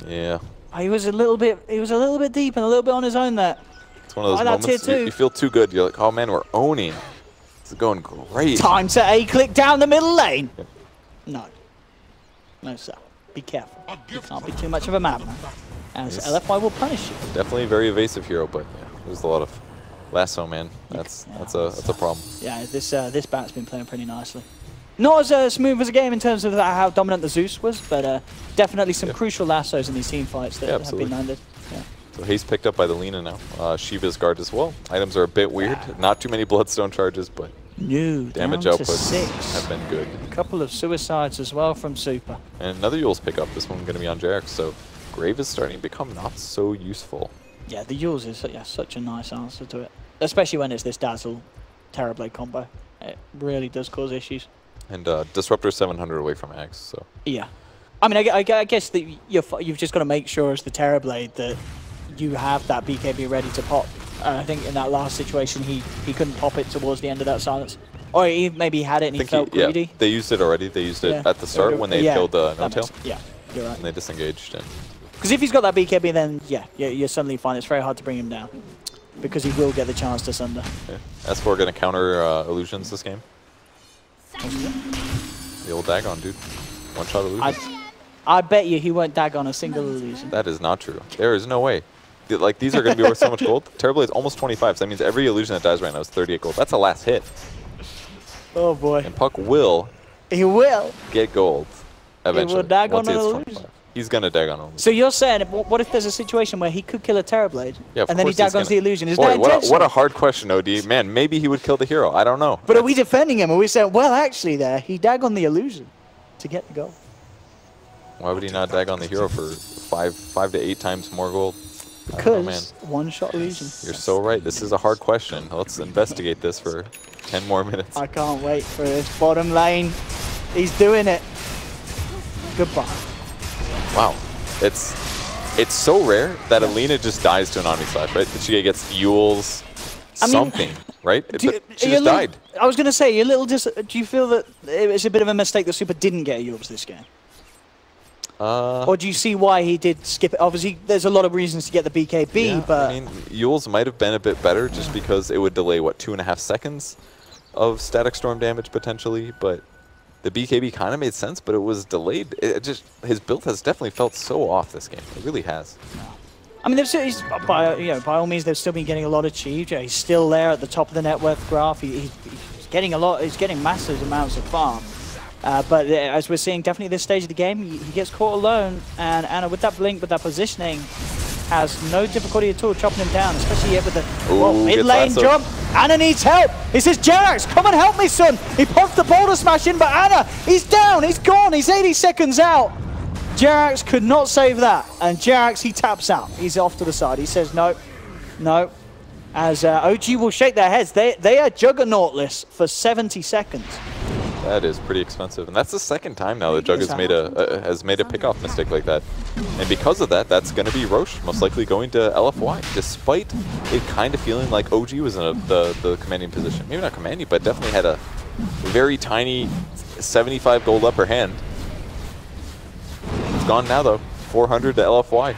Yeah. He was a little bit. He was a little bit deep and a little bit on his own there. It's one of those moments you feel too good. You're like, oh man, we're owning. It's going great. Time to A-click down the middle lane. Yep. No. No, sir. Be careful. You can't be too much of a madman, as LFY will punish you. Definitely a very evasive hero, but yeah, there's a lot Lasso, man. That's a problem. Yeah, this bat's been playing pretty nicely. Not as smooth as a game in terms of how dominant the Zeus was, but definitely some crucial lassos in these team fights that have been landed. Yeah. So haste picked up by the Lina now. Shiva's guard as well. Items are a bit weird. Not too many Bloodstone charges, but damage outputs have been good. A couple of suicides as well from Super. And another Yule's pickup. This one going to be on JRX, so Grave is starting to become not so useful. Yeah, the Yules is such a nice answer to it. Especially when it's this Dazzle Terrorblade combo. It really does cause issues. And Disruptor 700 away from Axe, so... Yeah. I mean, I guess that you've just got to make sure as the Terrorblade that you have that BKB ready to pop. I think in that last situation, he couldn't pop it towards the end of that silence. Or maybe he had it and he felt greedy. Yeah, they used it already. They used it at the start when they killed No-Tail. Yeah, you're right. And they disengaged. Because if he's got that BKB, then you suddenly find it's very hard to bring him down. Because he will get the chance to Sunder. Yeah. S4 going to counter illusions this game. The old Dagon, dude. One-shot illusion. I bet you he won't Dagon a single illusion. That is not true. There is no way. Like, these are going to be worth so much gold. Terrorblade's almost 25, so that means every illusion that dies right now is 38 gold. That's a last hit. Oh, boy. And Puck will... He will. ...get gold eventually. He will Dagon an illusion. 25. He's going to Dagon illusion. So you're saying, what if there's a situation where he could kill a Terrorblade, and then he Dagons the illusion? Is that intentional? What a hard question, OD. Man, maybe he would kill the hero. I don't know. But are we defending him? Are we saying, well, actually, he Dagon the illusion to get the gold? Why would he not Dagon the hero for 5 to 8 times more gold? Because one-shot illusion. You're so right. This is a hard question. Let's investigate this for 10 more minutes. I can't wait for this bottom lane. He's doing it. Goodbye. Wow. It's so rare that Alina just dies to an Omni Slash, right? That she gets Yules, something, right? She just died. I was going to say, do you feel that it's a bit of a mistake that Super didn't get Yules this game? Or do you see why he did skip it? Obviously, there's a lot of reasons to get the BKB, but... I mean, Yules might have been a bit better just because it would delay, what, 2.5 seconds of Static Storm damage, potentially, but the BKB kind of made sense, but it was delayed. His build has definitely felt so off this game. It really has. I mean, by all means, they've still been getting a lot achieved. He's still there at the top of the net worth graph. He's getting a lot. He's getting massive amounts of farm. But as we're seeing, definitely this stage of the game, he gets caught alone, and Anna, with that blink, with that positioning, has no difficulty at all chopping him down, especially with the mid-lane jump. Anna needs help. He says, Jerax, come and help me, son. He pops the boulder smash in, but Anna, he's down, he's gone, he's 80 seconds out. Jerax could not save that, and Jerax, he taps out. He's off to the side. He says, no, no. As OG will shake their heads. They are juggernautless for 70 seconds. That is pretty expensive, and that's the second time now that Jug has made a pickoff mistake like that. And because of that, that's going to be Roche most likely going to LFY, despite it kind of feeling like OG was in the commanding position. Maybe not commanding, but definitely had a very tiny 75 gold upper hand. It's gone now though, 400 to LFY.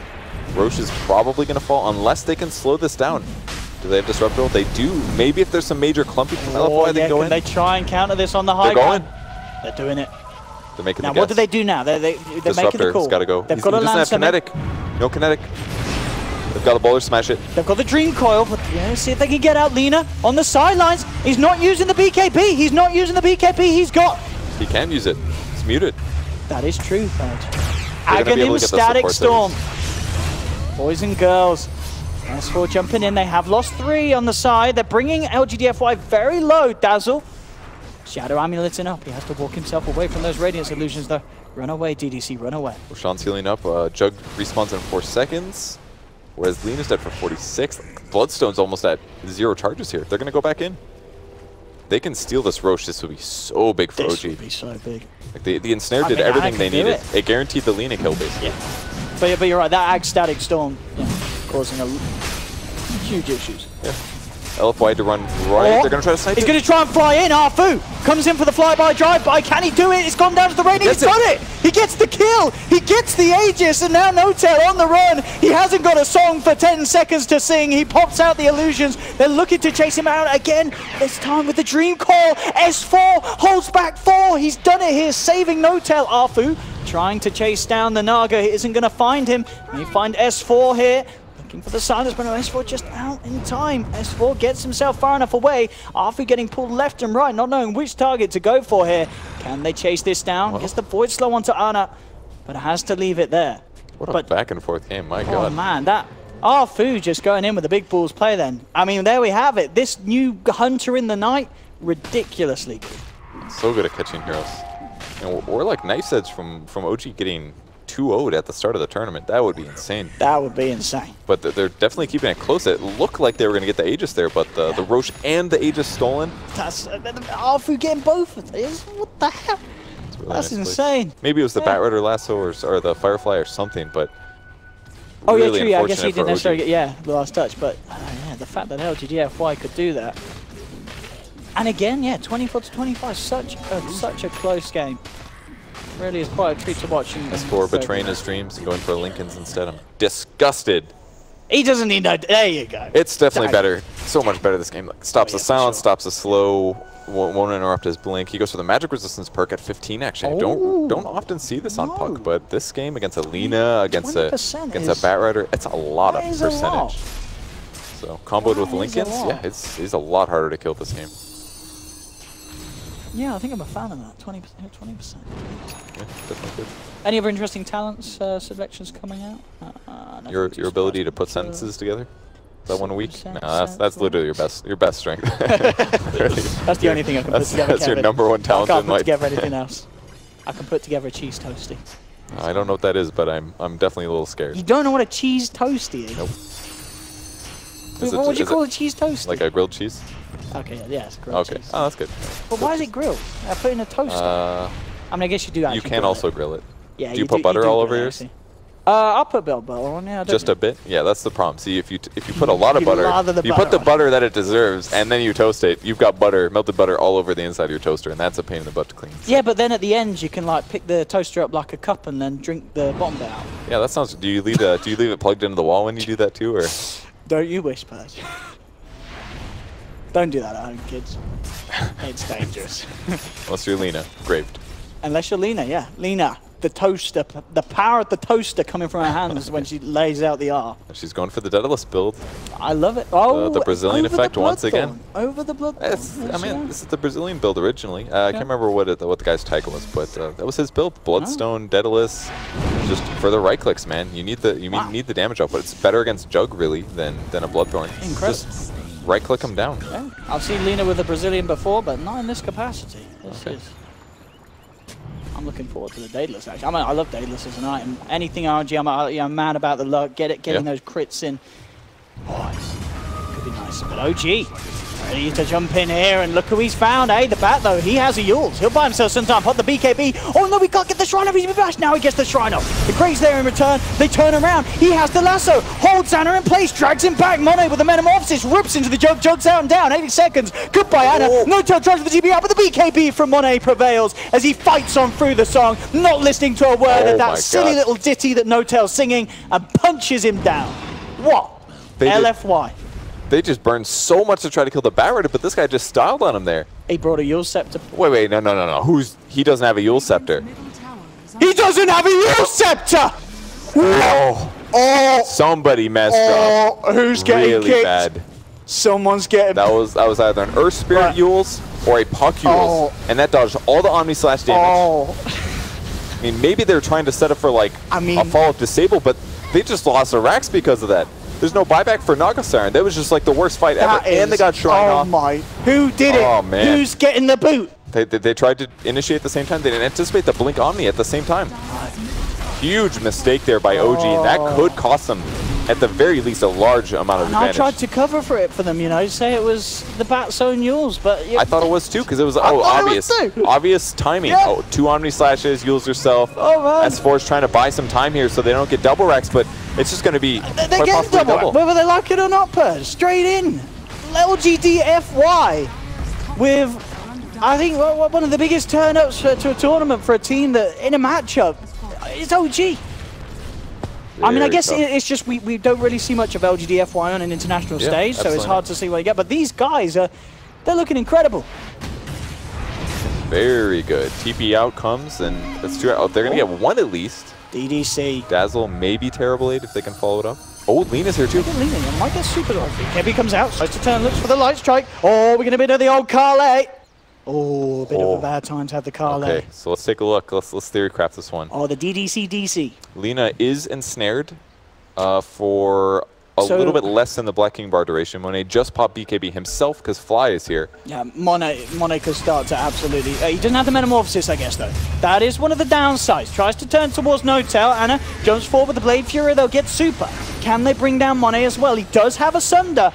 Roche is probably going to fall unless they can slow this down. Do they have Disruptor? They do. Maybe if there's some major clumpy from LFY, they can go in. They try and counter this on the high ground? They're doing it. They're making now, the guess. what do they do now? They're making the call. Disruptor's got to go. They've got a Lance kinetic. No kinetic. They've got a bowler smash it. They've got the Dream Coil, but see if they can get out Lina on the sidelines. He's not using the BKB. He's not using the BKB he's got. He can use it. It's muted. That is true, Fudge. Aghanim Static Storm. Boys and girls. S4 jumping in. They have lost 3 on the side. They're bringing LGD.Forever very low. Dazzle. Shadow Amulet's up. He has to walk himself away from those Radiance illusions, though. Run away, DDC. Run away. Roshan's healing up. Jug respawns in 4 seconds. Whereas Lena's dead for 46. Bloodstone's almost at 0 charges here. They're going to go back in. They can steal this Roche. This would be so big for OG. This would be so big. Like the Ensnare did everything they needed. It guaranteed the Lina kill, basically. Yeah. But you're right. That Ag Static Storm causing huge issues. Yeah. LFY to run right. They're going to try to snipe it. He's going to try and fly in. Arfu comes in for the flyby drive-by. Can he do it? It's gone down to the rating. He's got it. He gets the kill. He gets the Aegis, and now No-Tail on the run. He hasn't got a song for 10 seconds to sing. He pops out the illusions. They're looking to chase him out again. This time with the Dream Coil. S4 holds back 4. He's done it here, saving No-Tail. Arfu trying to chase down the Naga. He isn't going to find him. They find S4 here. Looking for the silence, but no, S4 just out in time. S4 gets himself far enough away after getting pulled left and right, not knowing which target to go for here. Can they chase this down? Gets the Void Slow onto Ana, but has to leave it there. What a back and forth game, my Oh god. man, that Fu just going in with the big balls play then. I mean, there we have it. This new Hunter in the night, ridiculously good. So good at catching heroes. And we're like knife edge from OG getting 2-0'd at the start of the tournament. That would be insane. That would be insane. But they're definitely keeping it close. It looked like they were going to get the Aegis there, but the Roche and the Aegis stolen. That's Fu getting both of these. What the hell? Really That's nice insane. Play. Maybe it was the Batrider lasso or the Firefly or something, but oh really yeah, true. Yeah, I guess he didn't necessarily OG. get the last touch, but yeah, the fact that LGD.Forever could do that. And again, yeah, 24-25, such a close game. Really is quite a treat to watch. S4 betraying his dreams and going for Lincolns instead. I'm disgusted. He doesn't need no. There you go. It's definitely better. So much better this game. Like, stops the silence, sure. stops the slow, won't interrupt his blink. He goes for the magic resistance perk at 15. Actually, I don't often see this on Puck, but this game against Alina, against a Batrider, it's a lot of percentage. So comboed with Lincolns, yeah, it's a lot harder to kill this game. Yeah, I think I'm a fan of that. 20%. Yeah, definitely good. Any other interesting talents selections coming out? Your ability to put sentences together. Is that 1 week? No, that's literally your best strength. That's the only thing I can put together. That's your number one talent. I can't in put life. together anything else. I can put together a cheese toasty. I don't know what that is, but I'm definitely a little scared. You don't know what a cheese toasty is? Nope. What would you call a cheese toasty? Like a grilled cheese? Okay, yeah, it's grilled cheese. Oh, that's good. But why is it grilled? I put it in a toaster. I mean, I guess you do actually. You can also grill it. Yeah, do you put butter all over yours? I'll put butter on. Yeah, just a bit. Yeah, that's the problem. See, if you put a lot of butter, you put the butter that it deserves, and then you toast it. You've got butter, melted butter, all over the inside of your toaster, and that's a pain in the butt to clean. So. Yeah, but then at the end, you can like pick the toaster up like a cup and then drink the bottom bit out. Yeah, that sounds. Do you leave it plugged into the wall when you do that too, or? Don't you wish, Purge? Don't do that at home, kids. It's dangerous. Unless you're Lena, graved. Unless you're Lena, yeah. Lena, the toaster, the power of the toaster coming from her hands when she lays out the R. She's going for the Daedalus build. I love it. Oh, the Brazilian effect once again. Over the blood. I mean, this is the Brazilian build originally. I can't remember what the guy's title was, but that was his build. Bloodstone, Daedalus, just for the right clicks, man. You need the damage output. It's better against Jug really than a Bloodthorn. Incredible. Just right click him down. Yeah. I've seen Lena with a Brazilian before, but not in this capacity. I'm looking forward to the Daedalus, actually. I love Daedalus as an item. Anything RNG, I'm mad about the luck. Getting those crits in. Oh, could be nice. But OG, ready to jump in here, and look who he's found, eh? The Bat, though, he has a Yules. He'll buy himself some time. Put the BKB. Oh, no, we can't get the Shrine up. He's been bashed. Now he gets the Shrine up. The Grave's there in return. They turn around. He has the lasso. Holds Anna in place. Drags him back. Monet with the Metamorphosis. Rips into the Jug. Jug's out and down. 80 seconds. Goodbye, Anna. No tail tries for the TB out, but the BKB from Monet prevails as he fights on through the song, not listening to a word of that silly little ditty that No Tail's singing, and punches him down. What? LFY. They just burned so much to try to kill the Batrider, but this guy just styled on him there. He brought a Yule Scepter. Wait, no. He doesn't have a Yule Scepter. He doesn't have a Yule Scepter! Oh, somebody messed up. Who's getting really kicked? Bad. Someone's getting... That was either an Earth Spirit Yules or a Puck Yules, and that dodged all the Omni Slash damage. I mean, maybe they're trying to set up for like a follow-up disable, but they just lost their racks because of that. There's no buyback for Naga Siren. That was just like the worst fight ever. And they got Shrine off. Oh my. Who did it? Oh man. Who's getting the boot? They tried to initiate at the same time. They didn't anticipate the Blink Omni at the same time. Huge mistake there by OG. That could cost them, at the very least, a large amount of advantage. I tried to cover for it for them, you know, say it was the Bat's own Yules, but... I thought it was too, because it was, obvious. Obvious timing. Yep. Oh, 2 Omni Slashes, Yules yourself. Oh, man. S4's trying to buy some time here so they don't get double racks, but it's just going to be They're getting double. Whether they like it or not, Purge. Straight in. LGD.Forever with, I think, one of the biggest turn-ups to a tournament for a team that, in a matchup, it's OG. I mean, I guess it's just we don't really see much of LGD.Forever on an international stage, so it's hard to see what you get. But these guys, they're looking incredible. Very good. TP out comes, and let's do it. Oh, they're going to get one at least. DDC. Dazzle, maybe Terrible Aid if they can follow it up. Oh, Lena's here too. Lena might get super off. Kebby comes out, tries to turn, looks for the light strike. Oh, we're going to be to the old Carlet. Oh, a bit of a bad time to have the Carlet. Okay, so let's take a look. Let's theorycraft this one. Oh, the DDC. Lena is ensnared for a little bit less than the Black King bar duration. Monet just popped BKB himself because Fly is here. Yeah, Monet could start to absolutely... he doesn't have the Metamorphosis, I guess, though. That is one of the downsides. Tries to turn towards No-Tail. Anna jumps forward with the Blade Fury. They'll get super. Can they bring down Monet as well? He does have a Sunder.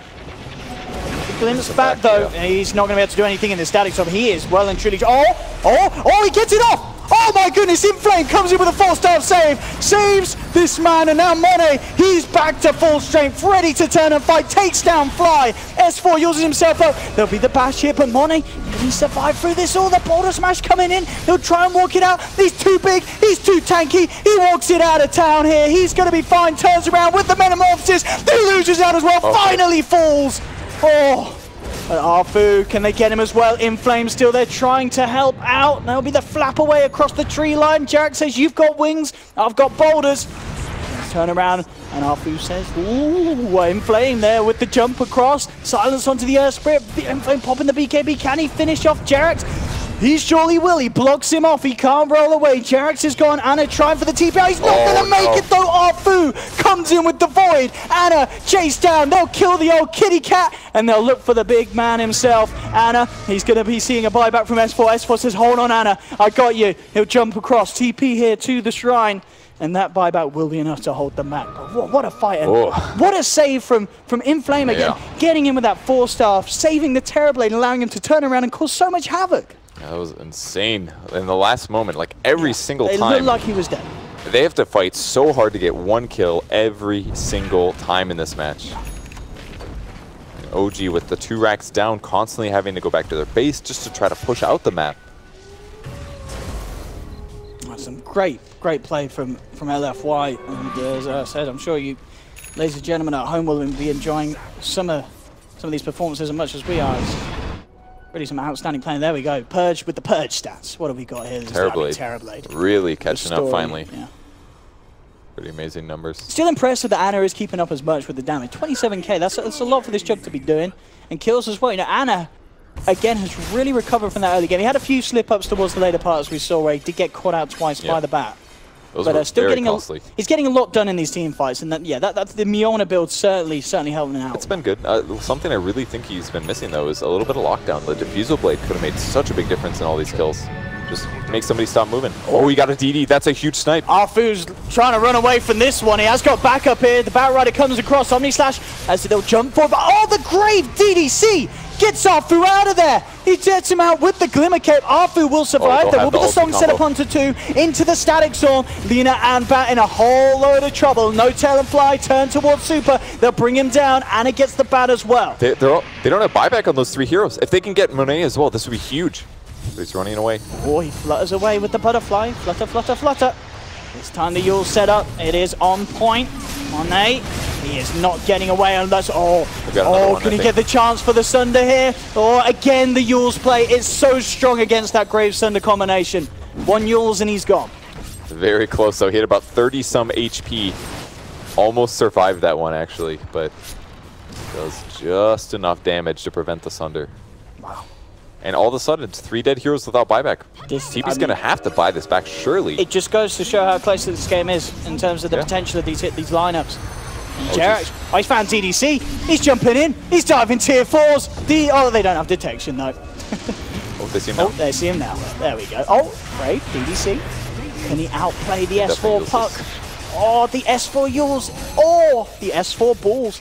Glimpse back, though. Yeah. He's not going to be able to do anything in the static storm. He is well and truly... Oh, he gets it off! Oh my goodness, Inflame comes in with a 4-star save, saves this man, and now Monet, he's back to full strength, ready to turn and fight, takes down Fly. S4 uses himself up. There'll be the bash here, but Monet, can he survive through this? Oh, the boulder smash coming in. He'll try and walk it out. He's too big, he's too tanky. He walks it out of town here. He's going to be fine, turns around with the Metamorphosis. He loses out as well, finally falls. Oh. But Arfu, can they get him as well? Inflame still there trying to help out. That'll be the flap away across the tree line. Jarek says, you've got wings, I've got boulders. Turn around, and Arfu says, ooh, Inflame there with the jump across. Silence onto the Earth Spirit. Inflame popping the BKB. Can he finish off Jarek? He surely will. He blocks him off. He can't roll away. Jerax is gone. Anna trying for the TP. He's not going to make it though. Arfu comes in with the Void. Anna chased down. They'll kill the old kitty cat and they'll look for the big man himself. Anna, he's going to be seeing a buyback from S4. S4 says, hold on, Anna. I got you. He'll jump across. TP here to the shrine. And that buyback will be enough to hold the map. What a fight. And what a save from Inflame again. Yeah. Getting him with that 4-star, saving the Terrorblade and allowing him to turn around and cause so much havoc. That was insane. In the last moment, like every single time. It looked like he was dead. They have to fight so hard to get one kill every single time in this match. And OG with the 2 racks down, constantly having to go back to their base just to try to push out the map. Some great play from LFY. And as I said, I'm sure you, ladies and gentlemen at home, will be enjoying some of these performances as much as we are. Really some outstanding playing. There we go. Purge with the Purge stats. What have we got here? Terrorblade. Really catching up finally. Yeah. Pretty amazing numbers. Still impressed that Anna is keeping up as much with the damage. 27k. That's a lot for this Jug to be doing. And kills as well. You know, Anna, again, has really recovered from that early game. He had a few slip-ups towards the later parts we saw where he did get caught out twice by the bat. Those but still getting he's getting a lot done in these team fights, and that's the Miona build certainly helping him out. It's been good. Something I really think he's been missing though is a little bit of lockdown. The Diffusal Blade could have made such a big difference in all these kills. Just make somebody stop moving. Oh, he got a DD. That's a huge snipe. Arfu's trying to run away from this one. He has got backup here. The Batrider comes across. Omni Slash as they'll jump forward. Oh, the Grave DDC gets Arfu out of there. He jets him out with the Glimmer Cape. Arfu will survive. There will be the song set up onto 2 into the Static Storm. Lena and Bat in a whole load of trouble. No Tail and Fly turn towards Super. They'll bring him down, and it gets the Bat as well. They don't have buyback on those 3 heroes. If they can get Monet as well, this would be huge. But he's running away. Oh, he flutters away with the butterfly. Flutter, flutter, flutter. This time the Yule's set up. It is on point. Monet, he is not getting away unless... can he get the chance for the Sunder here? Or again, the Yule's play is so strong against that Grave Sunder combination. 1 Yule's and he's gone. Very close, though. He had about 30-some HP. Almost survived that one, actually, but does just enough damage to prevent the Sunder. Wow. And all of a sudden, it's 3 dead heroes without buyback. TP's going to have to buy this back, surely. It just goes to show how close this game is in terms of the potential of these lineups. Jerax, he's found DDC. He's jumping in. He's diving tier 4s. They don't have detection, though. They see him now. They see him now. There we go. Oh, great. DDC. Can he outplay the S4 puck? Oh, the S4 Yules. Oh, the S4 balls.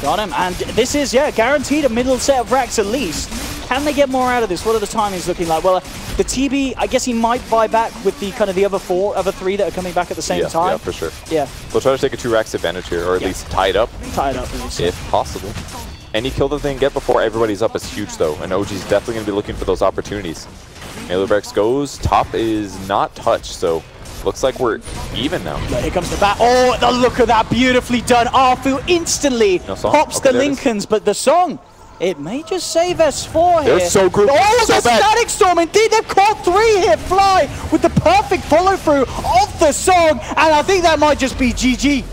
Got him, and this is, guaranteed a middle set of racks at least. Can they get more out of this? What are the timings looking like? Well, the TB, I guess he might buy back with the kind of the other 3 that are coming back at the same time. Yeah, for sure. Yeah. They'll try to take a 2 racks advantage here, or at least tie it up. Tie it up, at least. If possible. Any kill that they can get before everybody's up is huge, though, and OG's definitely going to be looking for those opportunities. Melee goes, top is not touched, so looks like we're even now. Here comes the bat. Oh, the look of that, beautifully done. Arfu instantly pops the Lincolns, but the song, it may just save S4 here. They're so grouped. Oh, so the Static Storm, indeed, they've caught 3 here. Fly with the perfect follow-through of the song, and I think that might just be GG.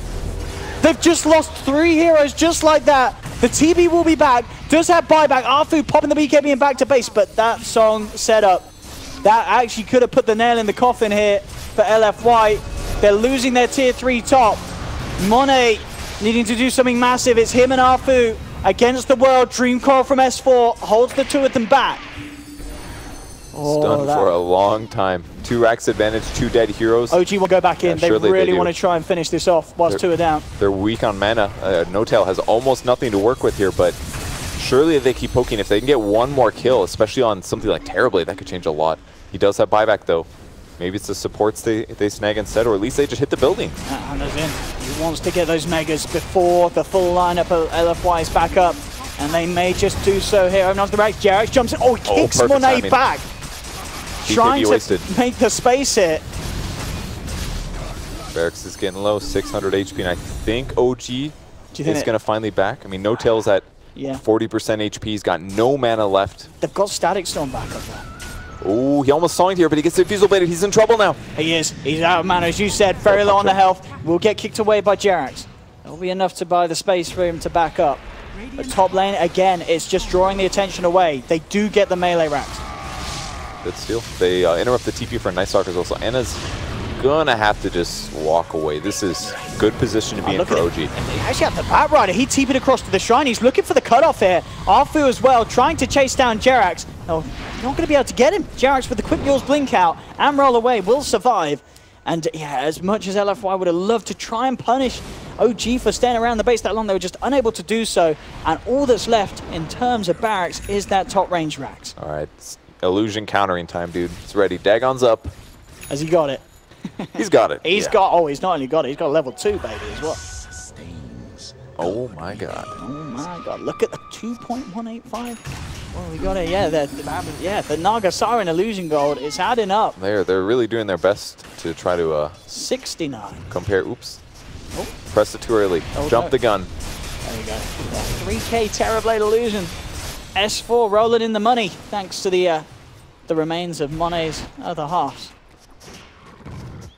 They've just lost 3 heroes just like that. The TB will be back. Does have buyback. Arfu popping the BKB and back to base, but that song setup, that actually could have put the nail in the coffin here for LFY. They're losing their tier 3 top. Monet needing to do something massive. It's him and Arfu against the world. Dreamcore from S4 holds the 2 of them back. Stunned for a long time. 2 racks advantage, 2 dead heroes. OG will go back in. They really want to try and finish this off whilst 2 are down. They're weak on mana. No-Tail has almost nothing to work with here, but surely if they keep poking, if they can get 1 more kill, especially on something like Terrorblade, that could change a lot. He does have buyback though. Maybe it's the supports they snag instead, or at least they just hit the building. Hunter's in. He wants to get those megas before the full lineup of LFY is back up, and they may just do so here. Open onto the rack. Jarek jumps in. Oh, he kicks Monet back. Trying to make the space hit. Barracks is getting low, 600 HP, and I think OG is going to finally back. I mean, No-Tail's at 40% HP. He's got no mana left. They've got Static Storm back up there. Oh, he almost songed here, but he gets Diffusal Bladed. He's in trouble now. He is. He's out of mana, as you said. Very low on the health. Will get kicked away by Jarax. That'll be enough to buy the space for him to back up. But top lane, again, it's just drawing the attention away. They do get the melee racks. Good steal. They interrupt the TP for Night Stalkers also. Anna's gonna have to just walk away. This is good position to be in for OG. He actually have the Bat Rider. He TP'd across to the shrine. He's looking for the cutoff here. Arfu as well, trying to chase down Jerax. No, not going to be able to get him. Jerax with the quick Yule's blink out and roll away will survive. And yeah, as much as LFY would have loved to try and punish OG for staying around the base that long, they were just unable to do so. And all that's left in terms of barracks is that top range racks. All right, illusion countering time, dude. It's ready. Dagon's up. Has he got it? He's got it. He's got, oh, he's not only got it, he's got level 2, baby, as well. Oh my god. Oh my god, look at the 2.185. Well, we got it, yeah, the Naga Siren Illusion Gold is adding up. They're really doing their best to try to 69. Compare, oops. Oh. Pressed it too early. Oh, Jump the gun. There we go. 3K Terrorblade Illusion. S4 rolling in the money, thanks to the remains of Monet's other halves.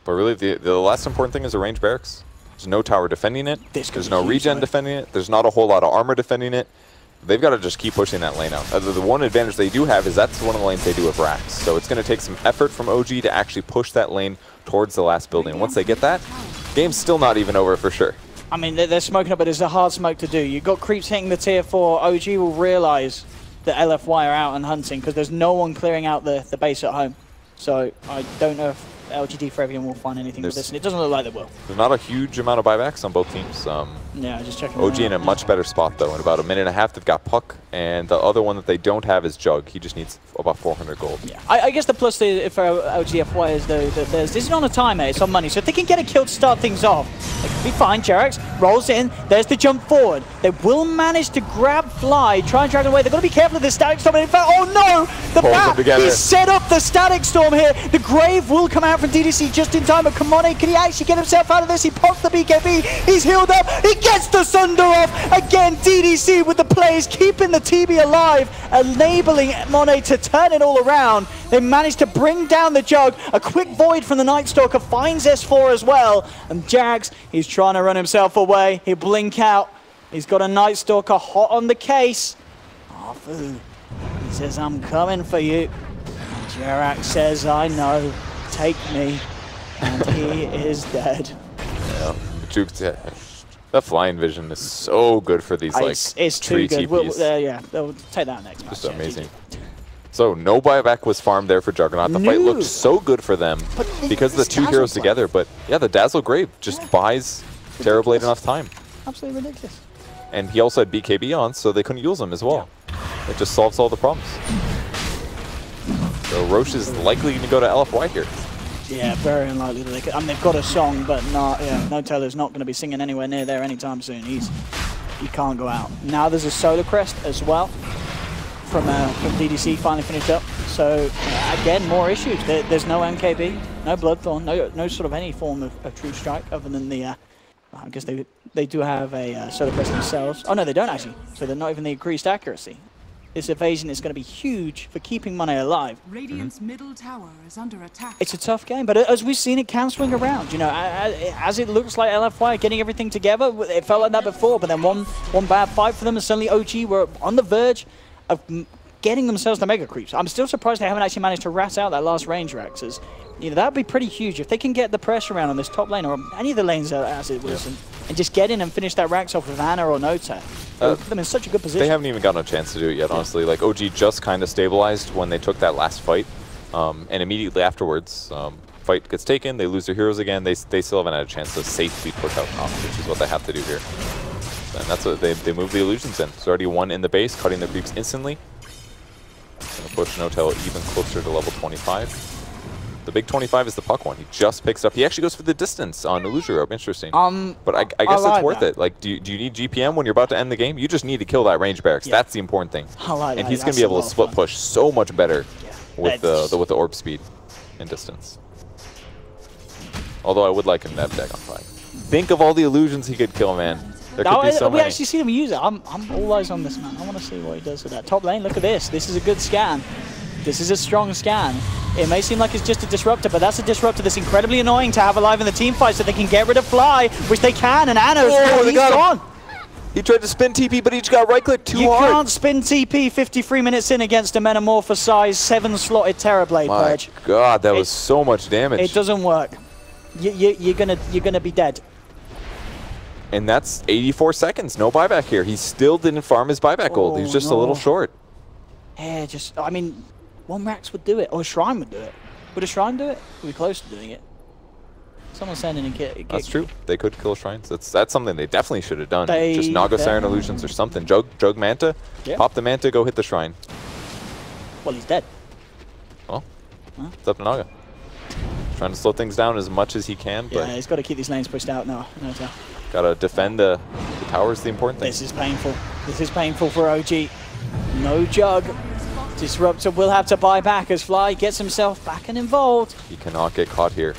But really, the last important thing is the range barracks. There's no tower defending it. There's no regen defending it. There's not a whole lot of armor defending it. They've got to just keep pushing that lane out. The one advantage they do have is that's one of the lanes they do with racks. So it's going to take some effort from OG to actually push that lane towards the last building. Once they get that, game's still not even over for sure. I mean, they're smoking up, but it's a hard smoke to do. You've got creeps hitting the tier 4. OG will realize that LFY are out and hunting because there's no one clearing out the base at home. So I don't know if LGD.Forever will find anything with this, and it doesn't look like they will. There's not a huge amount of buybacks on both teams. Yeah, just checking. OG in a much better spot though. In about a minute and a half, they've got Puck, and the other one that they don't have is Jug. He just needs about 400 gold. Yeah, I guess the plus for LGD.Forever is though that this isn't on a timer; it's on money. So if they can get a kill to start things off, they can be fine. Jerax rolls in. There's the jump forward. They will manage to grab Fly, try and drag it away. They've got to be careful of this Static Storm. In fact, oh no, the Bat! He set up the Static Storm here. The Grave will come out from DDC just in time. But Kamone, can he actually get himself out of this? He pops the BKB. He's healed up. He gets the Sunder off. Again, DDC with the plays, keeping the TB alive, enabling Monet to turn it all around. They managed to bring down the Jug. A quick void from the Night Stalker finds S4 as well. And Jags, he's trying to run himself away. He'll blink out. He's got a Night Stalker hot on the case. Arfu, he says, I'm coming for you. Jerax says, I know. Take me. And he is dead. Yeah, that flying vision is so good for these it's too good. Yeah, they'll take that next match. Just amazing. So no buyback was farmed there for Juggernaut. The fight looked so good for them because of the 2 heroes together. But yeah, the Dazzle Grave just buys Terrorblade enough time. Absolutely ridiculous. And he also had BKB on, so they couldn't use him as well. Yeah. It just solves all the problems. So Roche is likely going to go to LFY here. Yeah, very unlikely that they could. I mean, they've got a song, but not. Yeah, No-Tail's not going to be singing anywhere near there anytime soon. He can't go out. Now there's a Solar Crest as well from DDC finally finished up. So again, more issues. There's no MKB, no Bloodthorn, no sort of any form of True Strike other than the. I guess they do have a Solar Crest themselves. Oh no, they don't actually. So they're not even the increased accuracy. This evasion is going to be huge for keeping Monet alive. Radiant's middle tower is under attack. It's a tough game, but as we've seen, it can swing around. You know, as it looks like LFY getting everything together, it felt like that before, but then one bad fight for them, and suddenly OG were on the verge of getting themselves the mega creeps. I'm still surprised they haven't actually managed to rat out that last range Rex. You know, that would be pretty huge if they can get the pressure around on this top lane, or any of the lanes as it was, and just get in and finish that Rax off with Anna or Nota. Put them in such a good position. They haven't even gotten a chance to do it yet, honestly. Like, OG just kind of stabilized when they took that last fight, and immediately afterwards, fight gets taken, they lose their heroes again, they still haven't had a chance to safely push out top, which is what they have to do here. And that's what they move the illusions in. There's already one in the base, cutting the creeps instantly. Gonna push Notel even closer to level 25. The big 25 is the puck one. He just picks up. He actually goes for the distance on Illusion. Interesting. But I guess like it's worth that. it. Like, do you need GPM when you're about to end the game? You just need to kill that range barracks. That's the important thing. And he's going to be able to split push so much better with the orb speed and distance. Although I would like him to have Dag on 5. Think of all the illusions he could kill, man. There could be so many. We actually see him use it. I'm all eyes on this man. I want to see what he does with that top lane. Look at this. This is a good scan. This is a strong scan. It may seem like it's just a disruptor, but that's a disruptor that's incredibly annoying to have alive in the team fight so they can get rid of Fly, which they can, and Anna is gone. He tried to spin TP, but he just got right-click too hard. You can't spin TP 53 minutes in against a Metamorphosized 7-slotted Terrorblade, Purge. My God, that was so much damage. It doesn't work. You're gonna be dead. And that's 84 seconds. No buyback here. He still didn't farm his buyback gold. He was just a little short. Yeah, I mean, one Rax would do it, or a Shrine would do it. Would a Shrine do it? Would be close to doing it. Someone send in and get That's true. They could kill Shrines. That's something they definitely should have done. They just Naga Siren Illusions or something. Jug Manta. Yeah. Pop the Manta, go hit the Shrine. Well, he's dead. Well, it's up to Naga. Trying to slow things down as much as he can. But yeah, he's got to keep these lanes pushed out now. Gotta defend the tower is the important thing. This is painful. This is painful for OG. No Jug. Disruptor will have to buy back as Fly gets himself back and involved. He cannot get caught here.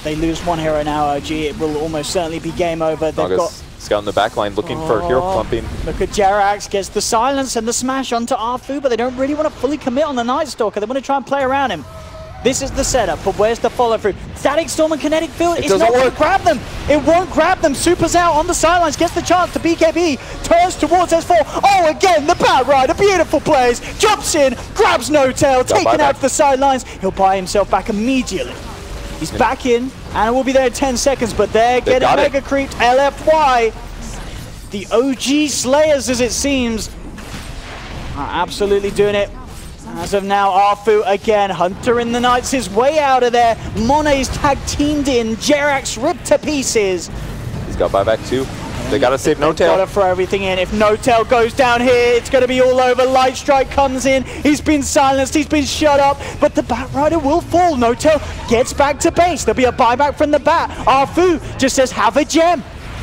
They lose one hero now, OG. It will almost certainly be game over. They've got scouting the back line, looking for hero clumping. Look at Jerax, gets the silence and the smash onto Arfu, but they don't really want to fully commit on the Night Stalker. They want to try and play around him. This is the setup, but where's the follow-through? Static Storm and Kinetic Field, it's not going to grab them. It won't grab them. Super's out on the sidelines, gets the chance to BKB, turns towards S4. Oh, again, the Bat Rider, beautiful plays. Jumps in, grabs Notel, taken out to the sidelines. He'll buy himself back immediately. He's back in, and it will be there in 10 seconds, but they're getting mega creeped. LFY, the OG Slayers, as it seems, are absolutely doing it. As of now, Arfu again, Hunter in the Knights his way out of there. Monet's tag teamed in, Jerax ripped to pieces. He's got buyback too. They gotta save Notel. Gotta throw everything in. If Notel goes down here, it's gonna be all over. Light Strike comes in, he's been silenced, he's been shut up, but the Bat Rider will fall. Notel gets back to base. There'll be a buyback from the Bat. Arfu just says, have a gem.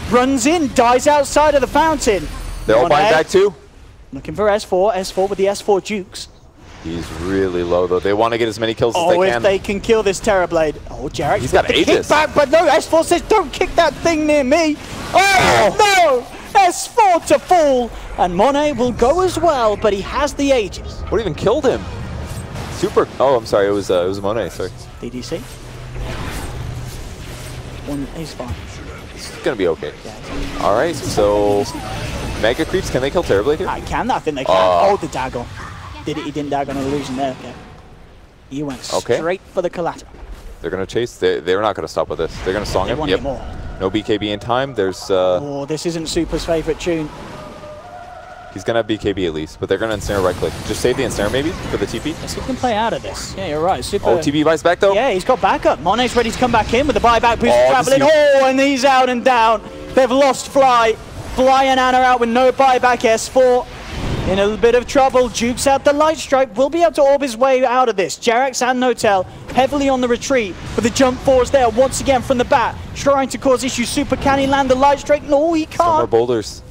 Runs in, dies outside of the fountain. They're all buying back too. Looking for S4, S4 with the S4 Jukes. He's really low, though. They want to get as many kills as they can. Oh, if they can kill this Terrorblade. Oh, Jerax. He's got Aegis. Kickback, but no, S4 says, don't kick that thing near me. Oh, no! S4 to fall. And Monet will go as well, but he has the Aegis. What even killed him? Super. Oh, I'm sorry. It was Monet, sorry. DDC. He's fine. It's going to be okay. Yeah, all right, so Mega Creeps, can they kill Terrorblade here? I think they can. Oh, the dagger. He didn't dag on an illusion there. Okay. He went straight for the collateral. They're going to chase. They're not going to stop with this. They're going to song him. Yep. More. No BKB in time. There's. Oh, this isn't Super's favorite tune. He's going to have BKB at least, but they're going to ensnare right click. Just save the ensnare maybe for the TP. Yes, he can play out of this. Yeah, you're right. Super. Oh, TP buys back though? Yeah, he's got backup. Monet's ready to come back in with the buyback boost traveling. Oh, and he's out and down. They've lost Fly. Fly and Anna out with no buyback. S4. In a bit of trouble, Jukes out the Light Strike, will be able to orb his way out of this. Jerax and Notel heavily on the retreat, but the jump force there once again from the Bat, trying to cause issues. Super, can he land the Light Strike? No, he can't. Some more boulders.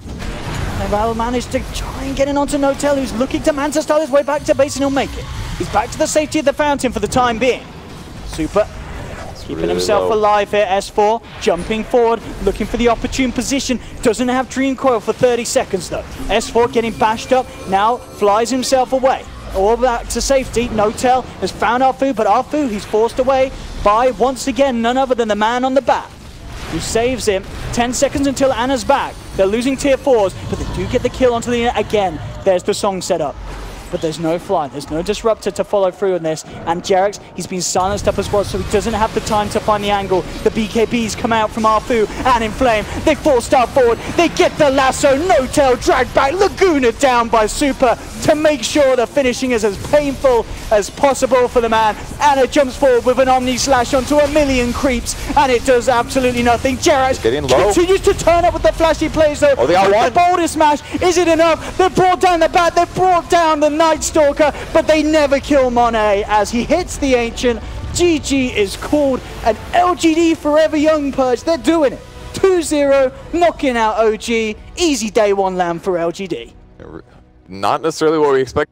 They've managed to try and get in onto Notel, who's looking to Manta style his way back to base, and he'll make it. He's back to the safety of the fountain for the time being. Super. Keeping really himself low. alive here, S4, jumping forward, looking for the opportune position. Doesn't have Dream Coil for 30 seconds though. S4 getting bashed up, now flies himself away. All back to safety. No-Tail has found Arfu, but Arfu, he's forced away by, once again, none other than the man on the back, who saves him. 10 seconds until Anna's back. They're losing tier 4s, but they do get the kill onto the... Again, there's the song set up. But there's no fly, there's no disruptor to follow through on this. And Jarex, he's been silenced up as well, so he doesn't have the time to find the angle. The BKBs come out from Arfu and Inflame. They 4-star forward, they get the lasso, No-Tail dragged back, Laguna down by Super to make sure the finishing is as painful as possible for the man. Anna jumps forward with an Omni Slash onto a million creeps, and it does absolutely nothing. Jarex continues to turn up with the flashy plays though. Oh, they got one. The boulder smash, is it enough? They've brought down the bat, they've brought down the Night Stalker, but they never kill Monet as he hits the Ancient. GG is called, an LGD.Forever Young Purge. They're doing it. 2-0, knocking out OG. Easy day one land for LGD. Not necessarily what we expect.